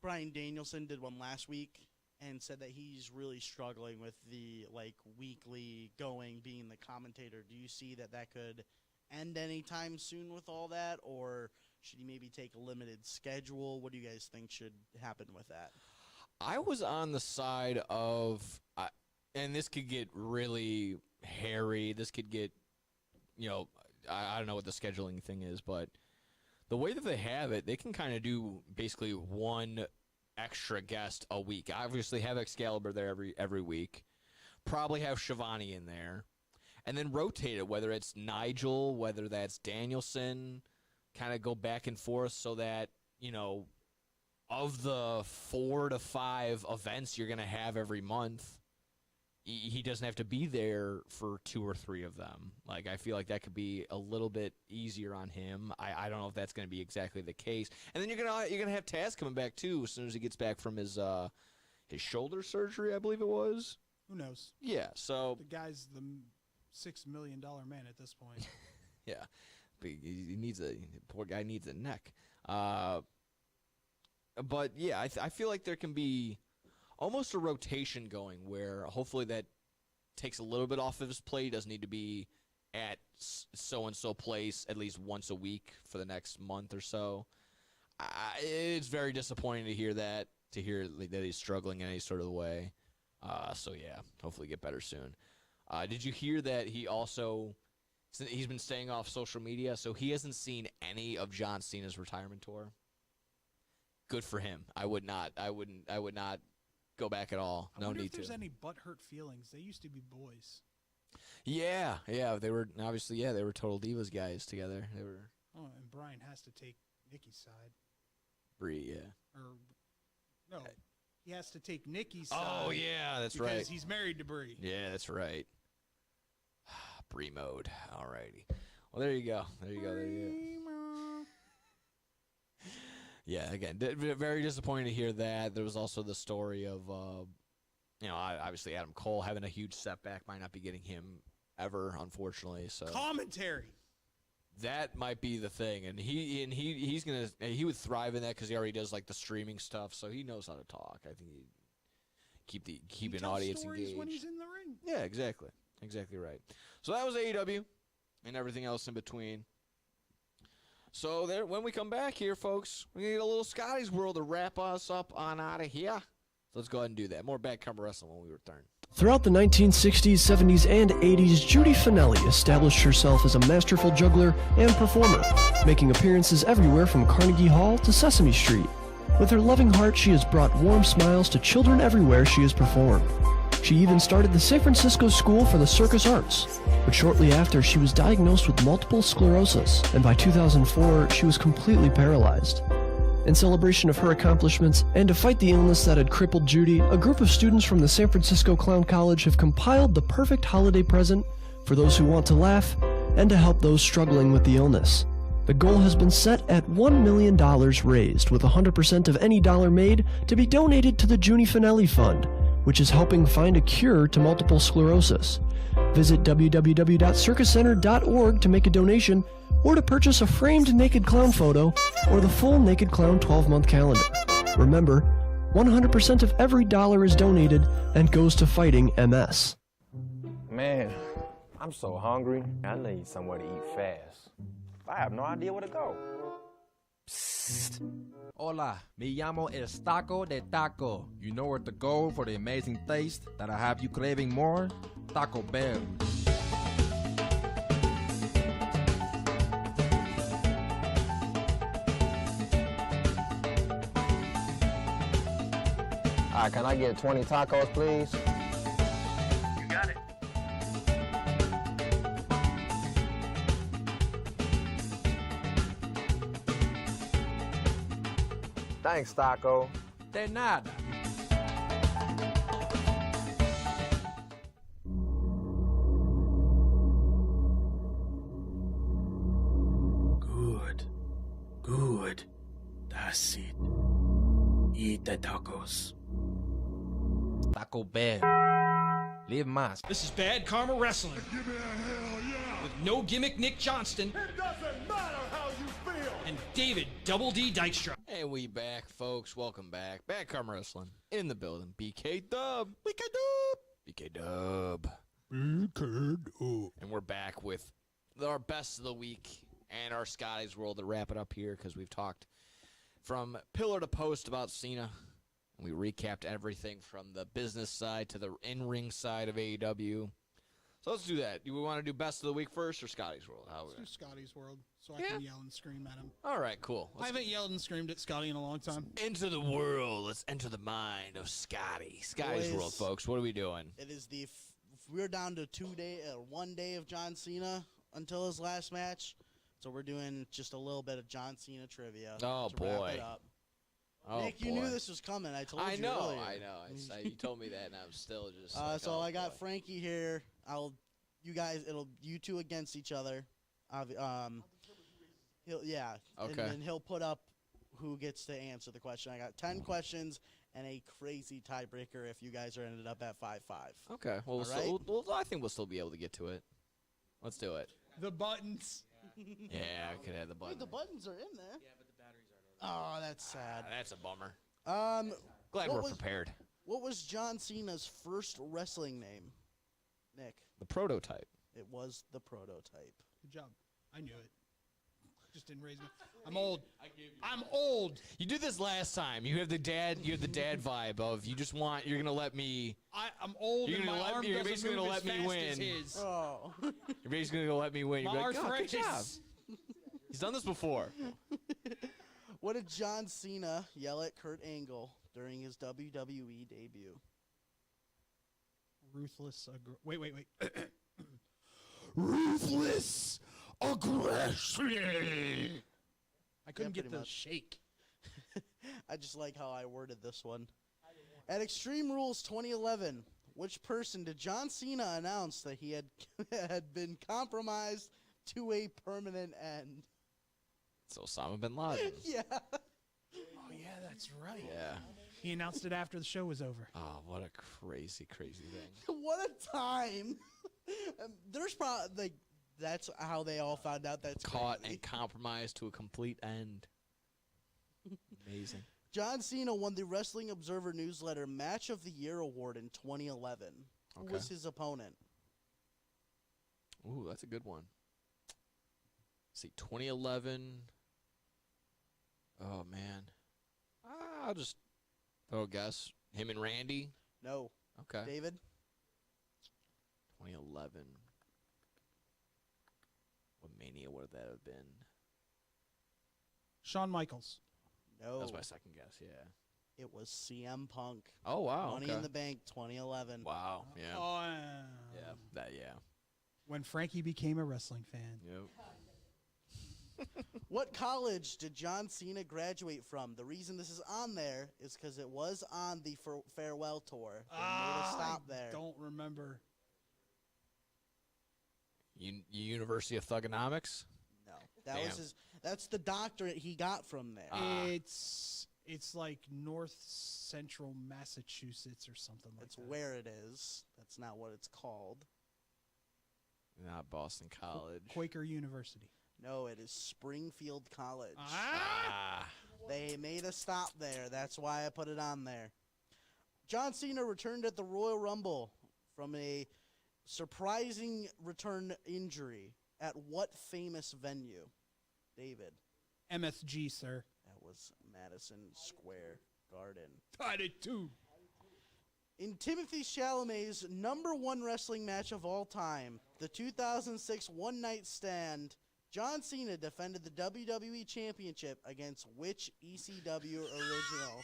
Speaker 5: Bryan Danielson did one last week and said that he's really struggling with the weekly being the commentator. Do you see that could end anytime soon with all that, or should he maybe take a limited schedule? What do you guys think should happen with that?
Speaker 3: I was on the side of, and this could get really hairy. This could get, I don't know what the scheduling thing is, but the way that they have it, they can kind of do basically one extra guest a week. Obviously, have Excalibur there every week. Probably have Shivani in there, and then rotate it. Whether it's Nigel, whether that's Danielson, kind of go back and forth so that of the 4 to 5 events you're going to have every month, he doesn't have to be there for 2 or 3 of them. I feel like that could be a little bit easier on him. I don't know if that's going to be exactly the case. And then you're gonna have Taz coming back too as soon as he gets back from his shoulder surgery, I believe it was.
Speaker 4: Who knows?
Speaker 3: Yeah. So
Speaker 4: the guy's the $6 million man at this point.
Speaker 3: Yeah, but he needs poor guy needs a neck. But yeah, I feel like there can be almost a rotation going where hopefully that takes a little bit off of his plate. He doesn't need to be at so-and-so place at least once a week for the next month or so. It's very disappointing to hear that he's struggling in any sort of way. So yeah, hopefully get better soon. Did you hear that he's been staying off social media, so he hasn't seen any of John Cena's retirement tour? Good for him. I would not go back at all. No need to.
Speaker 4: I wonder if there's any butthurt feelings. They used to be boys.
Speaker 3: Yeah. They were they were Total Divas guys together. They were.
Speaker 4: Oh, and Brian has to take Nikki's side.
Speaker 3: Brie, yeah.
Speaker 4: Or no, he has to take Nikki's side.
Speaker 3: Oh yeah, that's right.
Speaker 4: Because he's married to Brie.
Speaker 3: Yeah, that's right. Brie mode. Alrighty. Well, there you go. There you go. Yeah, again, very disappointing to hear that. There was also the story of, obviously Adam Cole having a huge setback, might not be getting him ever, unfortunately. So
Speaker 4: commentary.
Speaker 3: That might be the thing, and he would thrive in that because he already does the streaming stuff, so he knows how to talk. I think he'd keep an audience engaged
Speaker 4: when he's in the ring.
Speaker 3: Yeah, exactly right. So that was AEW, and everything else in between. So when we come back here, folks, we need a little Scotty's World to wrap us up on out of here. So let's go ahead and do that. More Bad Cover Wrestling when we return.
Speaker 7: Throughout the 1960s, 70s, and 80s, Judy Finelli established herself as a masterful juggler and performer, making appearances everywhere from Carnegie Hall to Sesame Street. With her loving heart, she has brought warm smiles to children everywhere she has performed. She even started the San Francisco School for the Circus Arts, but shortly after, she was diagnosed with multiple sclerosis, and by 2004, she was completely paralyzed. In celebration of her accomplishments, and to fight the illness that had crippled Judy, a group of students from the San Francisco Clown College have compiled the perfect holiday present for those who want to laugh and to help those struggling with the illness. The goal has been set at $1 million raised, with 100% of any dollar made to be donated to the Judy Finelli Fund, which is helping find a cure to multiple sclerosis. Visit www.circuscenter.org to make a donation or to purchase a framed naked clown photo or the full Naked Clown 12-month calendar. Remember, 100% of every dollar is donated and goes to fighting MS.
Speaker 8: Man, I'm so hungry. I need somewhere to eat fast. I have no idea where to go.
Speaker 9: Psst. Hola, me llamo El Taco de Taco. You know where to go for the amazing taste that I have you craving more? Taco Bell.
Speaker 8: All right, can I get 20 tacos, please?
Speaker 10: You got it.
Speaker 8: Thanks, Taco.
Speaker 9: De nada.
Speaker 6: Good. That's it. Eat the tacos.
Speaker 9: Taco Bell. Live más.
Speaker 1: This is Bad Karma Wrestling
Speaker 2: Give me a hell yeah.
Speaker 1: with No Gimmick Nick Johnston
Speaker 2: It doesn't matter how you feel.
Speaker 1: and David Double D Dykstra.
Speaker 3: And we back, folks. Welcome back. Bad Karma Wrestling in the building. BK Dub. BK Dub. And we're back with our best of the week and our Scotty's World to wrap it up here because we've talked from pillar to post about Cena. We recapped everything from the business side to the in-ring side of AEW. So let's do that. Do we want to do best of the week first or Scotty's World?
Speaker 4: Let's do Scotty's World so I
Speaker 3: Yeah.
Speaker 4: can yell and scream at him.
Speaker 3: All right, cool.
Speaker 4: I haven't yelled and screamed at Scotty in a long time.
Speaker 3: Enter the world. Let's enter the mind of Scotty. Scotty's
Speaker 5: Boys.
Speaker 3: World, folks. What are we doing?
Speaker 5: It is we're down to 1 day of John Cena until his last match. So we're doing just a little bit of John Cena trivia.
Speaker 3: Oh,
Speaker 5: to wrap
Speaker 3: boy.
Speaker 5: it up.
Speaker 3: Oh,
Speaker 5: Nick,
Speaker 3: boy.
Speaker 5: you knew this was coming. I told
Speaker 3: I
Speaker 5: you
Speaker 3: know.
Speaker 5: earlier.
Speaker 3: I know. You told me that, and I'm still just.
Speaker 5: So
Speaker 3: oh,
Speaker 5: I got
Speaker 3: boy.
Speaker 5: Frankie here. You two against each other.
Speaker 3: Okay.
Speaker 5: And he'll put up who gets to answer the question. I got 10 questions and a crazy tiebreaker if you guys are ended up at 5-5.
Speaker 3: Okay. Well, I think we'll still be able to get to it. Let's do it.
Speaker 4: The buttons.
Speaker 3: Yeah, I could have the button.
Speaker 5: Wait, the buttons are in there. Yeah, but the batteries aren't. Oh, that's sad.
Speaker 3: That's a bummer.
Speaker 5: What
Speaker 3: Glad we're
Speaker 5: was-
Speaker 3: prepared.
Speaker 5: What was John Cena's first wrestling name? Nick.
Speaker 3: The prototype.
Speaker 5: It was the Prototype.
Speaker 4: Good job. I knew it. Just didn't raise me. I'm old. I'm old.
Speaker 3: You did this last time. You have the dad. You have the dad vibe of you're gonna let me.
Speaker 4: I'm old
Speaker 3: You're
Speaker 4: and
Speaker 3: gonna
Speaker 4: my
Speaker 3: let
Speaker 4: arm
Speaker 3: me- you're
Speaker 4: doesn't
Speaker 3: basically
Speaker 4: move
Speaker 3: gonna
Speaker 4: as
Speaker 3: let me
Speaker 4: fast
Speaker 3: win.
Speaker 4: as his.
Speaker 5: Oh.
Speaker 3: You're basically gonna let me win. You're
Speaker 4: My
Speaker 3: like, oh, good job.
Speaker 4: arthritis.
Speaker 3: He's done this before.
Speaker 5: What did John Cena yell at Kurt Angle during his WWE debut?
Speaker 4: Ruthless. Wait.
Speaker 2: Ruthless aggression.
Speaker 4: I couldn't get
Speaker 5: pretty
Speaker 4: the
Speaker 5: much.
Speaker 4: shake.
Speaker 5: I just like how I worded this one. At Extreme Rules 2011, which person did John Cena announce that he had had been compromised to a permanent end?
Speaker 3: It's Osama bin Laden.
Speaker 5: Yeah.
Speaker 4: Oh yeah, that's right.
Speaker 3: Yeah.
Speaker 4: He announced it after the show was over.
Speaker 3: Oh, what a crazy thing.
Speaker 5: What a time. There's probably that's how they all found out that's
Speaker 3: Caught
Speaker 5: crazy.
Speaker 3: and compromised to a complete end. Amazing.
Speaker 5: John Cena won the Wrestling Observer Newsletter Match of the Year award in 2011. Who
Speaker 3: Okay.
Speaker 5: was his opponent?
Speaker 3: Ooh, that's a good one. Let's see, 2011. Oh, man. I'll just throw a guess. Him and Randy?
Speaker 5: No.
Speaker 3: Okay.
Speaker 5: David?
Speaker 3: 2011. What Mania would that have been?
Speaker 4: Shawn Michaels.
Speaker 5: No.
Speaker 3: That's my second guess, yeah.
Speaker 5: It was CM Punk.
Speaker 3: Oh, wow.
Speaker 5: Money
Speaker 3: okay.
Speaker 5: in the Bank 2011.
Speaker 3: Wow, yeah.
Speaker 4: Oh,
Speaker 3: Yeah.
Speaker 4: When Frankie became a wrestling fan.
Speaker 3: Yep.
Speaker 5: What college did John Cena graduate from? The reason this is on there is because it was on the farewell tour. They made a stop there.
Speaker 4: Don't remember.
Speaker 3: University of Thugonomics?
Speaker 5: No. That was
Speaker 3: Damn.
Speaker 5: that's the doctorate he got from there.
Speaker 4: It's like North Central Massachusetts or something like
Speaker 5: That's
Speaker 4: that.
Speaker 5: where it is. That's not what it's called.
Speaker 3: Not Boston College.
Speaker 4: Quaker University.
Speaker 5: No, it is Springfield College.
Speaker 3: Ah.
Speaker 5: They made a stop there. That's why I put it on there. John Cena returned at the Royal Rumble from a surprising return injury at what famous venue? David.
Speaker 4: MSG, sir.
Speaker 5: That was Madison Square Garden.
Speaker 4: I did too.
Speaker 5: In Timothy Chalamet's #1 wrestling match of all time, the 2006 One Night Stand, John Cena defended the WWE Championship against which ECW original?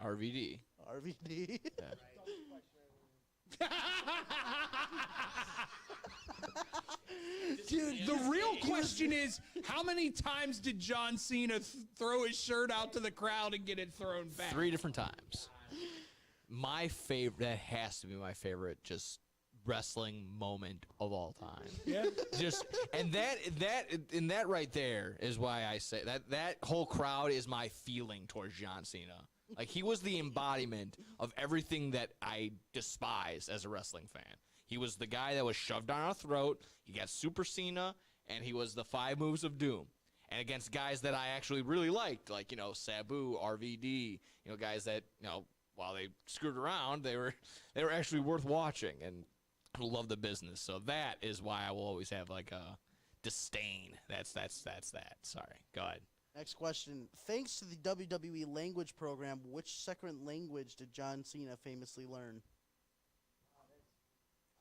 Speaker 3: RVD.
Speaker 5: RVD.
Speaker 4: Dude, the real question is, how many times did John Cena throw his shirt out to the crowd and get it thrown back?
Speaker 3: 3 different times. My favorite, that has to be my favorite, just wrestling moment of all time.
Speaker 4: Yeah.
Speaker 3: Just and that right there is why I say that whole crowd is my feeling towards John Cena. Like, he was the embodiment of everything that I despise as a wrestling fan. He was the guy that was shoved down our throat. He got Super Cena, and he was the 5 moves of doom. And against guys that I actually really liked, like, Sabu, RVD, guys that, while they screwed around, they were actually worth watching and love the business. So that is why I will always have like a disdain. That's that. Sorry. Go ahead.
Speaker 5: Next question. Thanks to the WWE language program, which second language did John Cena famously learn?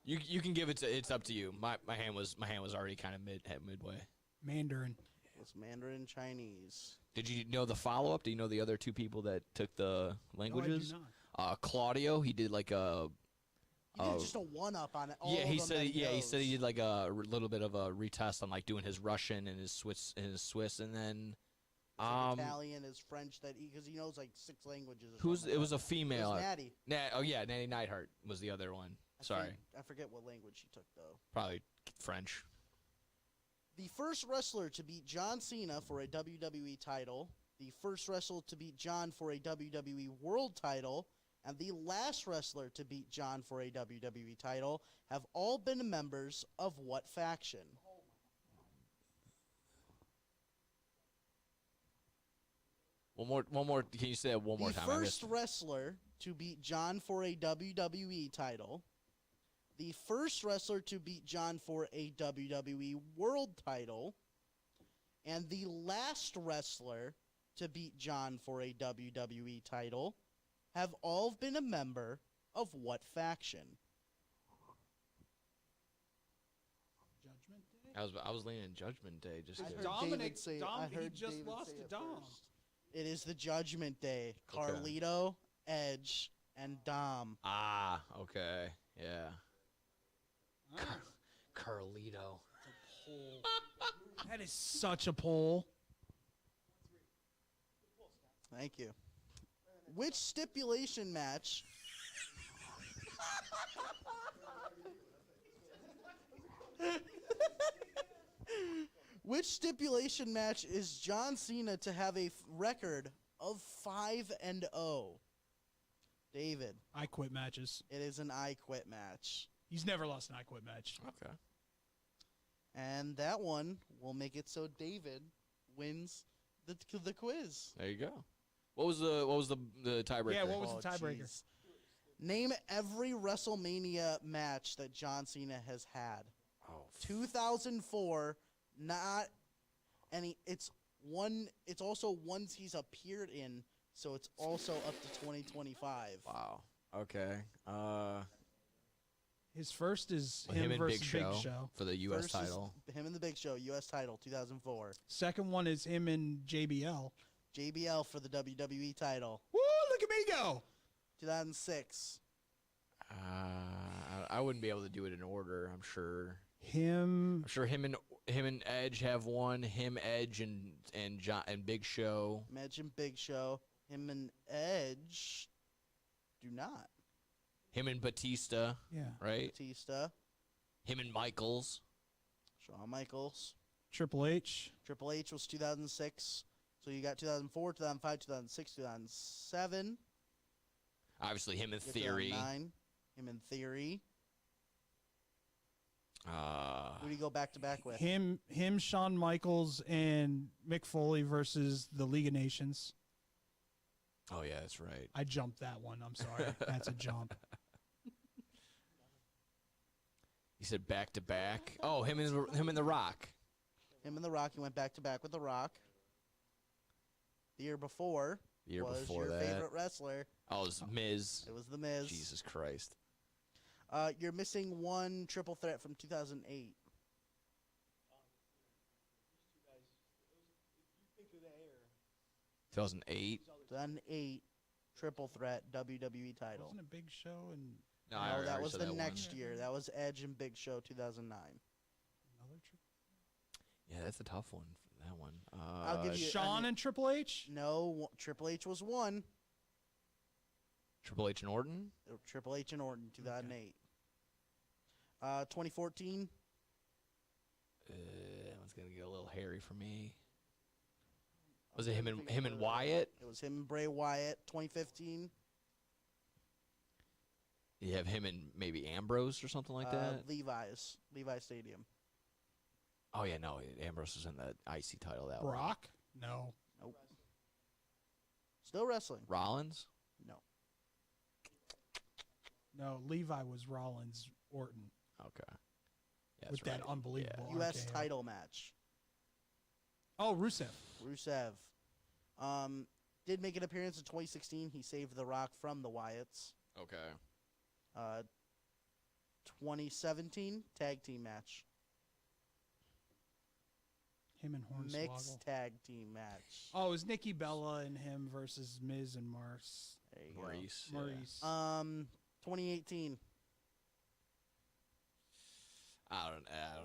Speaker 3: You can give it to, it's up to you. My hand was already kind of midway.
Speaker 4: Mandarin.
Speaker 5: It's Mandarin Chinese.
Speaker 3: Did you know the follow up? Do you know the other 2 people that took the languages?
Speaker 4: No, I do not.
Speaker 3: Claudio, he did like a
Speaker 5: He did just a one-up on it. All
Speaker 3: yeah,
Speaker 5: of
Speaker 3: he
Speaker 5: them
Speaker 3: said
Speaker 5: that
Speaker 3: he said he
Speaker 5: knows.
Speaker 3: did like a little bit of a retest on like doing his Russian and his Swiss and then
Speaker 5: It's like Italian, his French, because he knows like 6 languages. Or
Speaker 3: who's
Speaker 5: something
Speaker 3: it
Speaker 5: like
Speaker 3: was
Speaker 5: that.
Speaker 3: a female.
Speaker 5: It was Natty.
Speaker 3: Natty Neidhart was the other one. Sorry.
Speaker 5: I forget what language she took though.
Speaker 3: Probably French.
Speaker 5: The first wrestler to beat John Cena for a WWE title, the first wrestler to beat John for a WWE World title, and the last wrestler to beat John for a WWE title have all been members of what faction?
Speaker 3: One more. Can you say that one more time?
Speaker 5: The first wrestler to beat John for a WWE title, the first wrestler to beat John for a WWE World title, and the last wrestler to beat John for a WWE title have all been a member of what faction?
Speaker 4: Judgment Day?
Speaker 3: I was leaning Judgment Day just
Speaker 5: I
Speaker 3: to-
Speaker 5: heard
Speaker 4: Dominic,
Speaker 5: David say- I
Speaker 4: he
Speaker 5: heard
Speaker 4: just
Speaker 5: David
Speaker 4: lost
Speaker 5: say
Speaker 4: to
Speaker 5: it
Speaker 4: Dom.
Speaker 5: first. It is the Judgment Day.
Speaker 3: Okay.
Speaker 5: Carlito, Edge, and Dom.
Speaker 3: Ah, okay. Yeah.
Speaker 4: Ah,
Speaker 3: Carlito.
Speaker 4: that is such a poll.
Speaker 5: Thank you. Which stipulation match? Which stipulation match is John Cena to have a record of 5-0? David,
Speaker 4: I quit matches.
Speaker 5: it is an I Quit match.
Speaker 4: He's never lost an I quit match.
Speaker 3: Okay.
Speaker 5: And that one will make it so David wins the quiz.
Speaker 3: There you go. What was the tiebreaker?
Speaker 4: Yeah, what was the tiebreaker?
Speaker 5: Jeez. Name every WrestleMania match that John Cena has had.
Speaker 3: Oh,
Speaker 5: 2004, not any. It's also ones he's appeared in, so it's also up to 2025.
Speaker 3: wow. Okay.
Speaker 4: His first is
Speaker 3: Him and
Speaker 4: versus
Speaker 3: Big Show for the U.S.
Speaker 5: First is
Speaker 3: title.
Speaker 5: him and the Big Show, U.S. title, 2004.
Speaker 4: Second one is him and JBL.
Speaker 5: JBL for the WWE title,
Speaker 4: Woo! Look at me go.
Speaker 5: 2006.
Speaker 3: I wouldn't be able to do it in order. I'm sure.
Speaker 4: Him.
Speaker 3: Him and Edge have one. Him, Edge, and John and Big Show.
Speaker 5: Imagine Big Show. Him and Edge do not.
Speaker 3: Him and Batista.
Speaker 4: Yeah.
Speaker 3: Right.
Speaker 5: Batista,
Speaker 3: Him and Michaels.
Speaker 5: Shawn Michaels.
Speaker 4: Triple H.
Speaker 5: Triple H was 2006. So you got 2004, 2005, 2006, 2007.
Speaker 3: Obviously, him in
Speaker 5: You got
Speaker 3: Theory.
Speaker 5: 2009. Him in Theory.
Speaker 3: Uh,
Speaker 5: Who do you go back to back with?
Speaker 4: Him, Shawn Michaels, and Mick Foley versus the League of Nations.
Speaker 3: oh yeah, that's right.
Speaker 4: I jumped that one. I'm sorry. That's a jump.
Speaker 3: He said back to back. Oh, him and The Rock.
Speaker 5: Him and The Rock. He went back to back with The Rock. The year before
Speaker 3: The year
Speaker 5: was
Speaker 3: before
Speaker 5: your
Speaker 3: that.
Speaker 5: favorite wrestler.
Speaker 3: Oh, it was Miz.
Speaker 5: It was The Miz.
Speaker 3: Jesus Christ.
Speaker 5: You're missing one triple threat from 2008.
Speaker 3: 2008.
Speaker 5: 2008 triple threat WWE title.
Speaker 4: Wasn't it Big Show and
Speaker 3: No, I
Speaker 5: No,
Speaker 3: already
Speaker 5: that was
Speaker 3: said
Speaker 5: the
Speaker 3: that
Speaker 5: next
Speaker 3: one.
Speaker 5: year. That was Edge and Big Show 2009.
Speaker 4: another triple?
Speaker 3: Yeah, that's a tough one. That one.
Speaker 5: I'll give you-
Speaker 4: Shawn and Triple H.
Speaker 5: No, Triple H was one.
Speaker 3: Triple H and Orton.
Speaker 5: Triple H and Orton 2008. 2014.
Speaker 3: That one's gonna get a little hairy for me. Was it him and Wyatt?
Speaker 5: It was him and Bray Wyatt. 2015.
Speaker 3: You have him and maybe Ambrose or something like that?
Speaker 5: Levi's Stadium.
Speaker 3: Oh, yeah, no. Ambrose was in the IC title that
Speaker 4: Brock? No.
Speaker 5: Nope. Still wrestling.
Speaker 3: Rollins?
Speaker 5: No.
Speaker 4: No, Levi was Rollins Orton.
Speaker 3: Okay. Yeah,
Speaker 4: with
Speaker 3: that's
Speaker 4: that
Speaker 3: right.
Speaker 4: unbelievable
Speaker 5: U.S.
Speaker 4: RKO.
Speaker 5: title match.
Speaker 4: Oh, Rusev.
Speaker 5: Did make an appearance in 2016. He saved The Rock from the Wyatts.
Speaker 3: Okay.
Speaker 5: 2017 tag team match.
Speaker 4: Him and Hornswoggle.
Speaker 5: Mixed tag team match.
Speaker 4: Oh, it was Nikki Bella and him versus Miz and Mars.
Speaker 5: There you
Speaker 3: Maurice.
Speaker 5: go.
Speaker 4: Maurice.
Speaker 5: 2018.
Speaker 3: I don't know.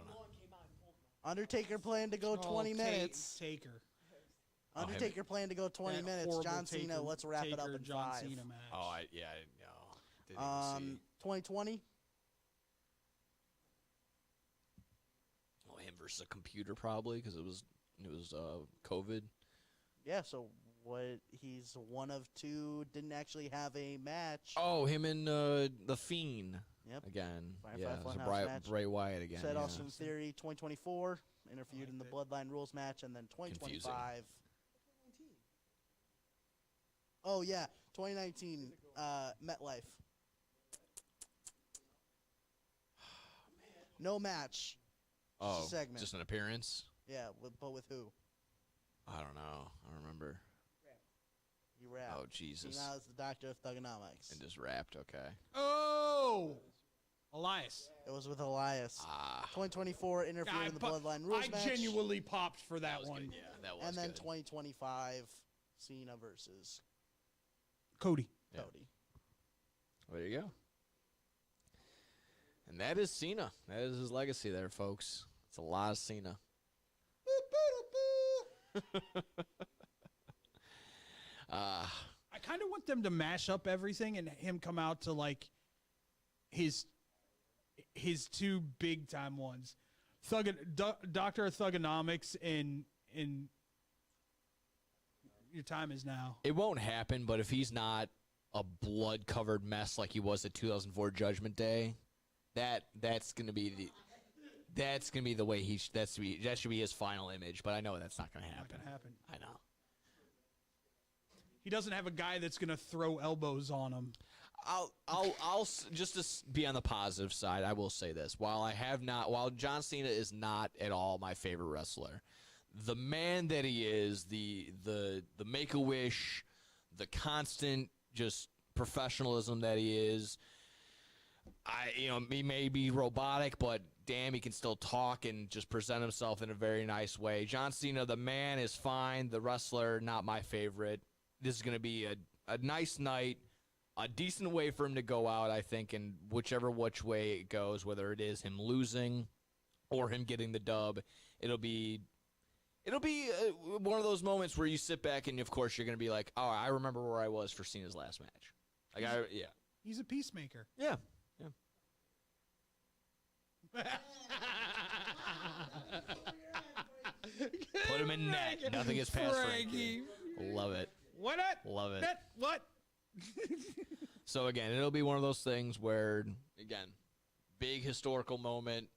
Speaker 5: Undertaker planned to go 20 minutes.
Speaker 4: Taker.
Speaker 5: Undertaker planned to go 20
Speaker 4: That
Speaker 5: minutes.
Speaker 4: horrible
Speaker 5: John Cena,
Speaker 4: Taker-
Speaker 5: let's wrap it up
Speaker 4: Taker
Speaker 5: in
Speaker 4: John
Speaker 5: 5.
Speaker 4: Cena match.
Speaker 3: Oh, I didn't know. Didn't even see.
Speaker 5: 2020.
Speaker 3: Oh, him versus a computer probably because it was COVID.
Speaker 5: Yeah, so he's one of two, didn't actually have a match.
Speaker 3: Oh, him and the Fiend.
Speaker 5: Yep.
Speaker 3: Again.
Speaker 5: Firefly
Speaker 3: Yeah, it was
Speaker 5: Funhouse match.
Speaker 3: Bray Wyatt again.
Speaker 5: Said
Speaker 3: yeah.
Speaker 5: Austin Theory 2024, interviewed in the Bloodline Rules match, and then 2025. Oh, yeah, 2019, MetLife. No match.
Speaker 3: Oh,
Speaker 5: segment.
Speaker 3: just an appearance?
Speaker 5: Yeah, but with who?
Speaker 3: I don't know. I don't remember.
Speaker 5: He rapped.
Speaker 3: Oh, Jesus.
Speaker 5: Cena is the doctor of thugonomics.
Speaker 3: And just rapped, okay.
Speaker 4: Oh! Elias.
Speaker 5: It was with Elias. 2024, interviewed in the Bloodline Rules match.
Speaker 4: I genuinely popped for that one.
Speaker 3: Good. Yeah, that was
Speaker 5: And then
Speaker 3: good.
Speaker 5: 2025, Cena versus
Speaker 4: Cody.
Speaker 3: Yeah.
Speaker 5: Cody.
Speaker 3: There you go. And that is Cena. That is his legacy there, folks. It's a lot of Cena.
Speaker 4: I kind of want them to mash up everything and him come out to like his two big time ones, Doctor of Thugonomics and Your Time Is Now.
Speaker 3: It won't happen, but if he's not a blood-covered mess like he was at 2004 Judgment Day, that's gonna be the way that should be his final image. But I know that's not gonna happen.
Speaker 4: Not gonna happen.
Speaker 3: I know.
Speaker 4: He doesn't have a guy that's gonna throw elbows on him.
Speaker 3: I'll just to be on the positive side, I will say this: while John Cena is not at all my favorite wrestler, the man that he is, the Make-A-Wish, the constant just professionalism that he is. He may be robotic, but damn, he can still talk and just present himself in a very nice way. John Cena, the man, is fine. The wrestler, not my favorite. This is going to be a nice night, a decent way for him to go out, I think, and which way it goes, whether it is him losing or him getting the dub, it'll be one of those moments where you sit back and, of course, you're going to be like, oh, I remember where I was for Cena's last match. Yeah.
Speaker 4: He's a peacemaker.
Speaker 3: Yeah. Put him in net. Nothing gets past Frankie. Love it.
Speaker 4: What?
Speaker 3: Love it.
Speaker 4: What?
Speaker 3: So, again, it'll be one of those things where, again, big historical moment.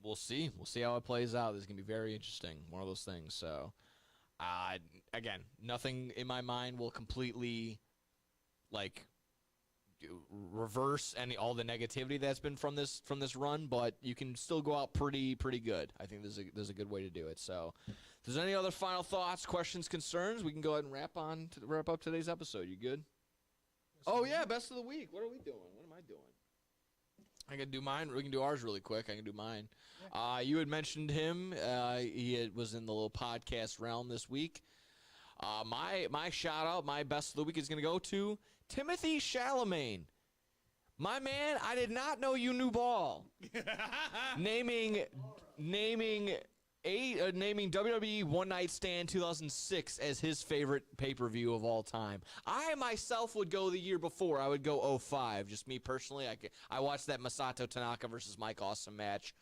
Speaker 3: We'll see. We'll see how it plays out. This is going to be very interesting. One of those things. So, again, nothing in my mind will completely, reverse all the negativity that's been from this run, but you can still go out pretty good. I think there's a good way to do it. So, if there's any other final thoughts, questions, concerns, we can go ahead and wrap up today's episode. You good? Oh yeah, best of the week. What are we doing? What am I doing? I can do mine. We can do ours really quick. I can do mine. You had mentioned him. He was in the little podcast realm this week. My shout out, my best of the week is going to go to Timothy Chalamet. My man, I did not know you knew ball. naming naming WWE One Night Stand 2006 as his favorite pay-per-view of all time. I myself would go the year before. I would go 05. Just me personally. I watched that Masato Tanaka versus Mike Awesome match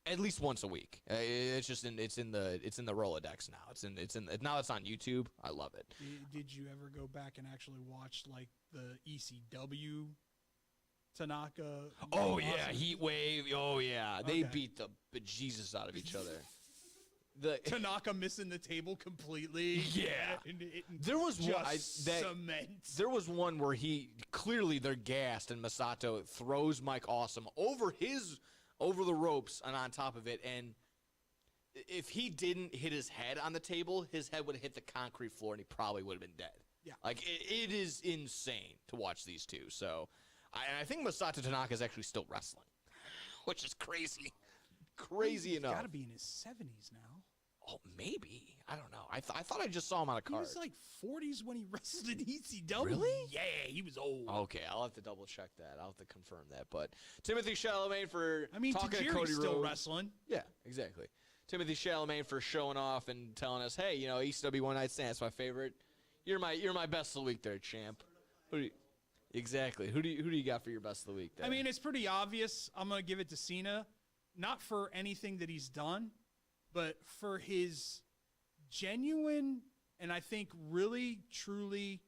Speaker 3: at least once a week. It's just it's in the Rolodex now. Now it's on YouTube. I love it.
Speaker 4: Did you ever go back and actually watch like the ECW Tanaka?
Speaker 3: Oh yeah, Heat Wave. Oh yeah, they
Speaker 4: Okay.
Speaker 3: beat the bejesus out of each other.
Speaker 4: Tanaka missing the table completely.
Speaker 3: Yeah. There was one
Speaker 4: cement.
Speaker 3: There was one where they're gassed and Masato throws Mike Awesome over the ropes and on top of it, and if he didn't hit his head on the table, his head would have hit the concrete floor and he probably would have been dead.
Speaker 4: Yeah.
Speaker 3: Like it is insane to watch these two. So I think Masato Tanaka is actually still wrestling, which is crazy. Crazy enough.
Speaker 4: He's got to be in his 70s now.
Speaker 3: Oh, maybe. I don't know. I thought I just saw him on a
Speaker 4: He
Speaker 3: card.
Speaker 4: was like 40s when he wrestled in ECW.
Speaker 3: Really?
Speaker 4: Yeah, he was old.
Speaker 3: Okay, I'll have to double check that. I'll have to confirm that. But Timothy Chalamet for talking to
Speaker 4: Tajiri's
Speaker 3: Cody
Speaker 4: still
Speaker 3: Rhodes.
Speaker 4: wrestling.
Speaker 3: Yeah, exactly. Timothy Chalamet for showing off and telling us, hey, ECW One Night Stand, that's my favorite. You're my best of the week there, champ. Exactly. Who do you got for your best of the week there?
Speaker 4: I mean, it's pretty obvious. I'm going to give it to Cena, not for anything that he's done, but for his genuine and I think really, truly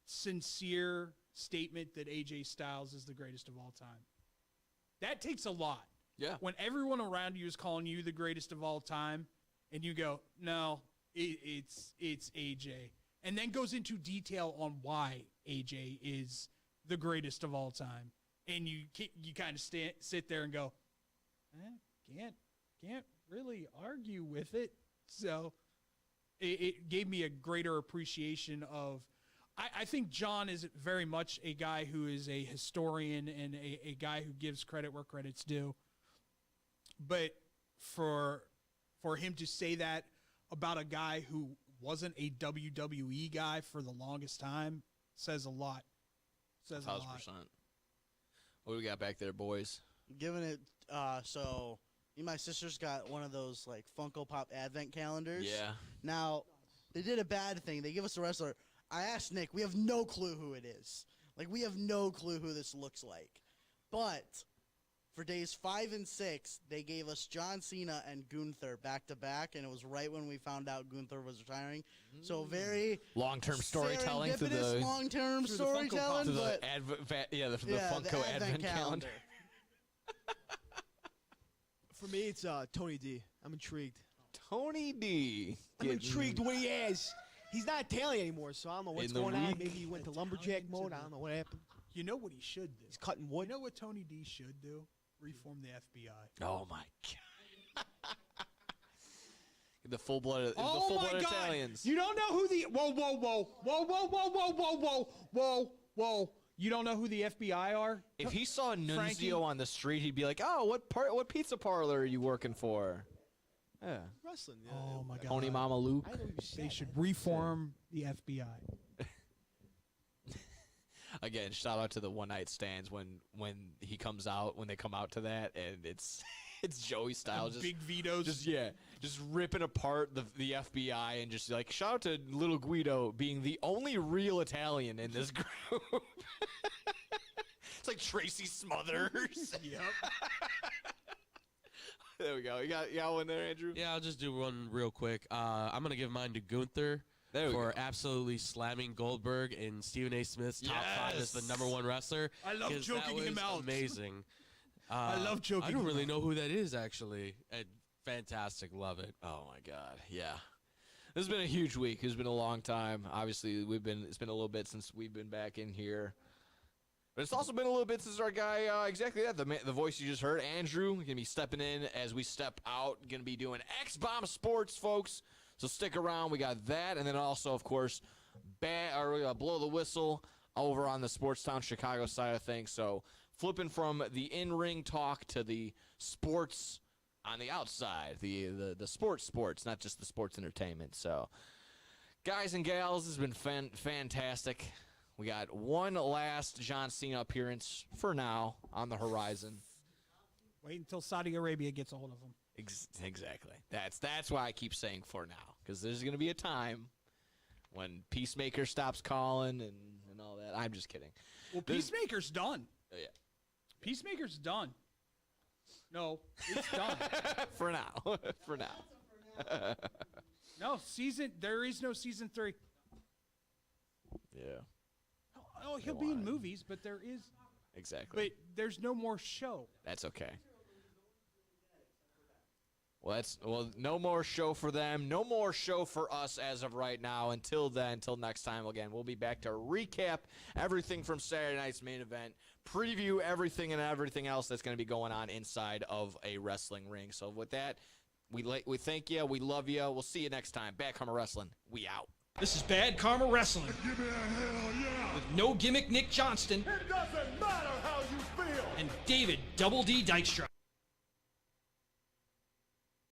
Speaker 4: sincere statement that AJ Styles is the greatest of all time. That takes a lot.
Speaker 3: Yeah.
Speaker 4: When everyone around you is calling you the greatest of all time, and you go, no, it's AJ. And then goes into detail on why AJ is the greatest of all time. And you kind of sit there and go, can't really argue with it. So it gave me a greater appreciation of, I think John is very much a guy who is a historian and a guy who gives credit where credit's due. But for him to say that about a guy who wasn't a WWE guy for the longest time says a lot. Says
Speaker 3: 1,000%.
Speaker 4: a lot.
Speaker 3: What do we got back there, boys?
Speaker 5: Giving it, so me and my sisters got one of those like Funko Pop advent calendars.
Speaker 3: Yeah.
Speaker 5: Now, they did a bad thing. They give us a wrestler. I asked Nick, we have no clue who it is. Like, we have no clue who this looks like. But for days 5 and 6, they gave us John Cena and Gunther back to back, and it was right when we found out Gunther was retiring. So very
Speaker 3: long-term storytelling through the
Speaker 5: long-term
Speaker 3: through
Speaker 5: storytelling,
Speaker 3: the
Speaker 5: but
Speaker 3: the Funko advent calendar.
Speaker 6: For me, it's Tony D. I'm intrigued.
Speaker 3: Tony D.
Speaker 6: I'm intrigued what he is. He's not Italian anymore, so I don't know what's
Speaker 3: In the
Speaker 6: going on.
Speaker 3: week.
Speaker 6: Maybe he went to lumberjack mode. I don't know what happened.
Speaker 4: You know what he should do?
Speaker 6: He's cutting wood.
Speaker 4: You know what Tony D should do? Reform the FBI.
Speaker 3: Oh my god. The full-blooded
Speaker 4: Oh my God!
Speaker 3: Italians.
Speaker 4: You don't know who the whoa. You don't know who the FBI are?
Speaker 3: If he saw Nunzio
Speaker 4: Frankie?
Speaker 3: on the street, he'd be like, "Oh, what pizza parlor are you working for?" Yeah.
Speaker 6: Wrestling. Yeah.
Speaker 4: Oh my God!
Speaker 3: Tony Mama Luke.
Speaker 6: I know you
Speaker 4: They
Speaker 6: said
Speaker 4: should
Speaker 6: that.
Speaker 4: reform the FBI.
Speaker 3: Again, shout out to the one night stands when he comes out, when they come out to that, and it's Joey Styles
Speaker 4: Big vetoes.
Speaker 3: just ripping apart the FBI and just like shout out to little Guido being the only real Italian in this group. It's like Tracy Smothers.
Speaker 4: Yep.
Speaker 3: There we go. You got one there, Andrew?
Speaker 11: Yeah, I'll just do one real quick. I'm going to give mine to Gunther for absolutely slamming Goldberg in Stephen A. Smith's top 5 as the #1 wrestler.
Speaker 4: I love
Speaker 11: 'cause
Speaker 4: joking
Speaker 11: that
Speaker 4: him
Speaker 11: was
Speaker 4: out.
Speaker 11: Amazing.
Speaker 4: I love joking
Speaker 11: I don't
Speaker 4: him
Speaker 11: really
Speaker 4: out.
Speaker 11: know who that is, actually. Fantastic. Love it.
Speaker 3: Oh my God, yeah. This has been a huge week. It's been a long time. Obviously, it's been a little bit since we've been back in here. But it's also been a little bit since our guy, exactly that, the voice you just heard, Andrew, going to be stepping in as we step out, going to be doing X-Bomb Sports, folks. So stick around. We got that. And then also, of course, Blow the Whistle over on the Sportstown Chicago side of things. So flipping from the in-ring talk to the sports on the outside, the sports, not just the sports entertainment. So, guys and gals, this has been fantastic. We got one last John Cena appearance for now on the horizon.
Speaker 4: Wait until Saudi Arabia gets a hold of him.
Speaker 3: Exactly. That's why I keep saying for now, because there's going to be a time when Peacemaker stops calling and all that. I'm just kidding.
Speaker 4: Well, Peacemaker's done.
Speaker 3: Oh, yeah.
Speaker 4: Peacemaker's done. No, it's done.
Speaker 3: For now. For now.
Speaker 4: No, there is no season 3.
Speaker 3: Yeah.
Speaker 4: Oh, he'll be in movies, but there is.
Speaker 3: Exactly.
Speaker 4: But there's no more show.
Speaker 3: That's okay. Well, no more show for them. No more show for us as of right now. Until then, until next time, again, we'll be back to recap everything from Saturday night's main event, preview everything and everything else that's going to be going on inside of a wrestling ring. So with that, we thank you. We love you. We'll see you next time. Bad Karma Wrestling. We out.
Speaker 1: This is Bad Karma Wrestling.
Speaker 2: Give me a hell yeah.
Speaker 1: With No Gimmick Nick Johnston.
Speaker 2: It doesn't matter how you feel.
Speaker 1: And David Double D Dykstra.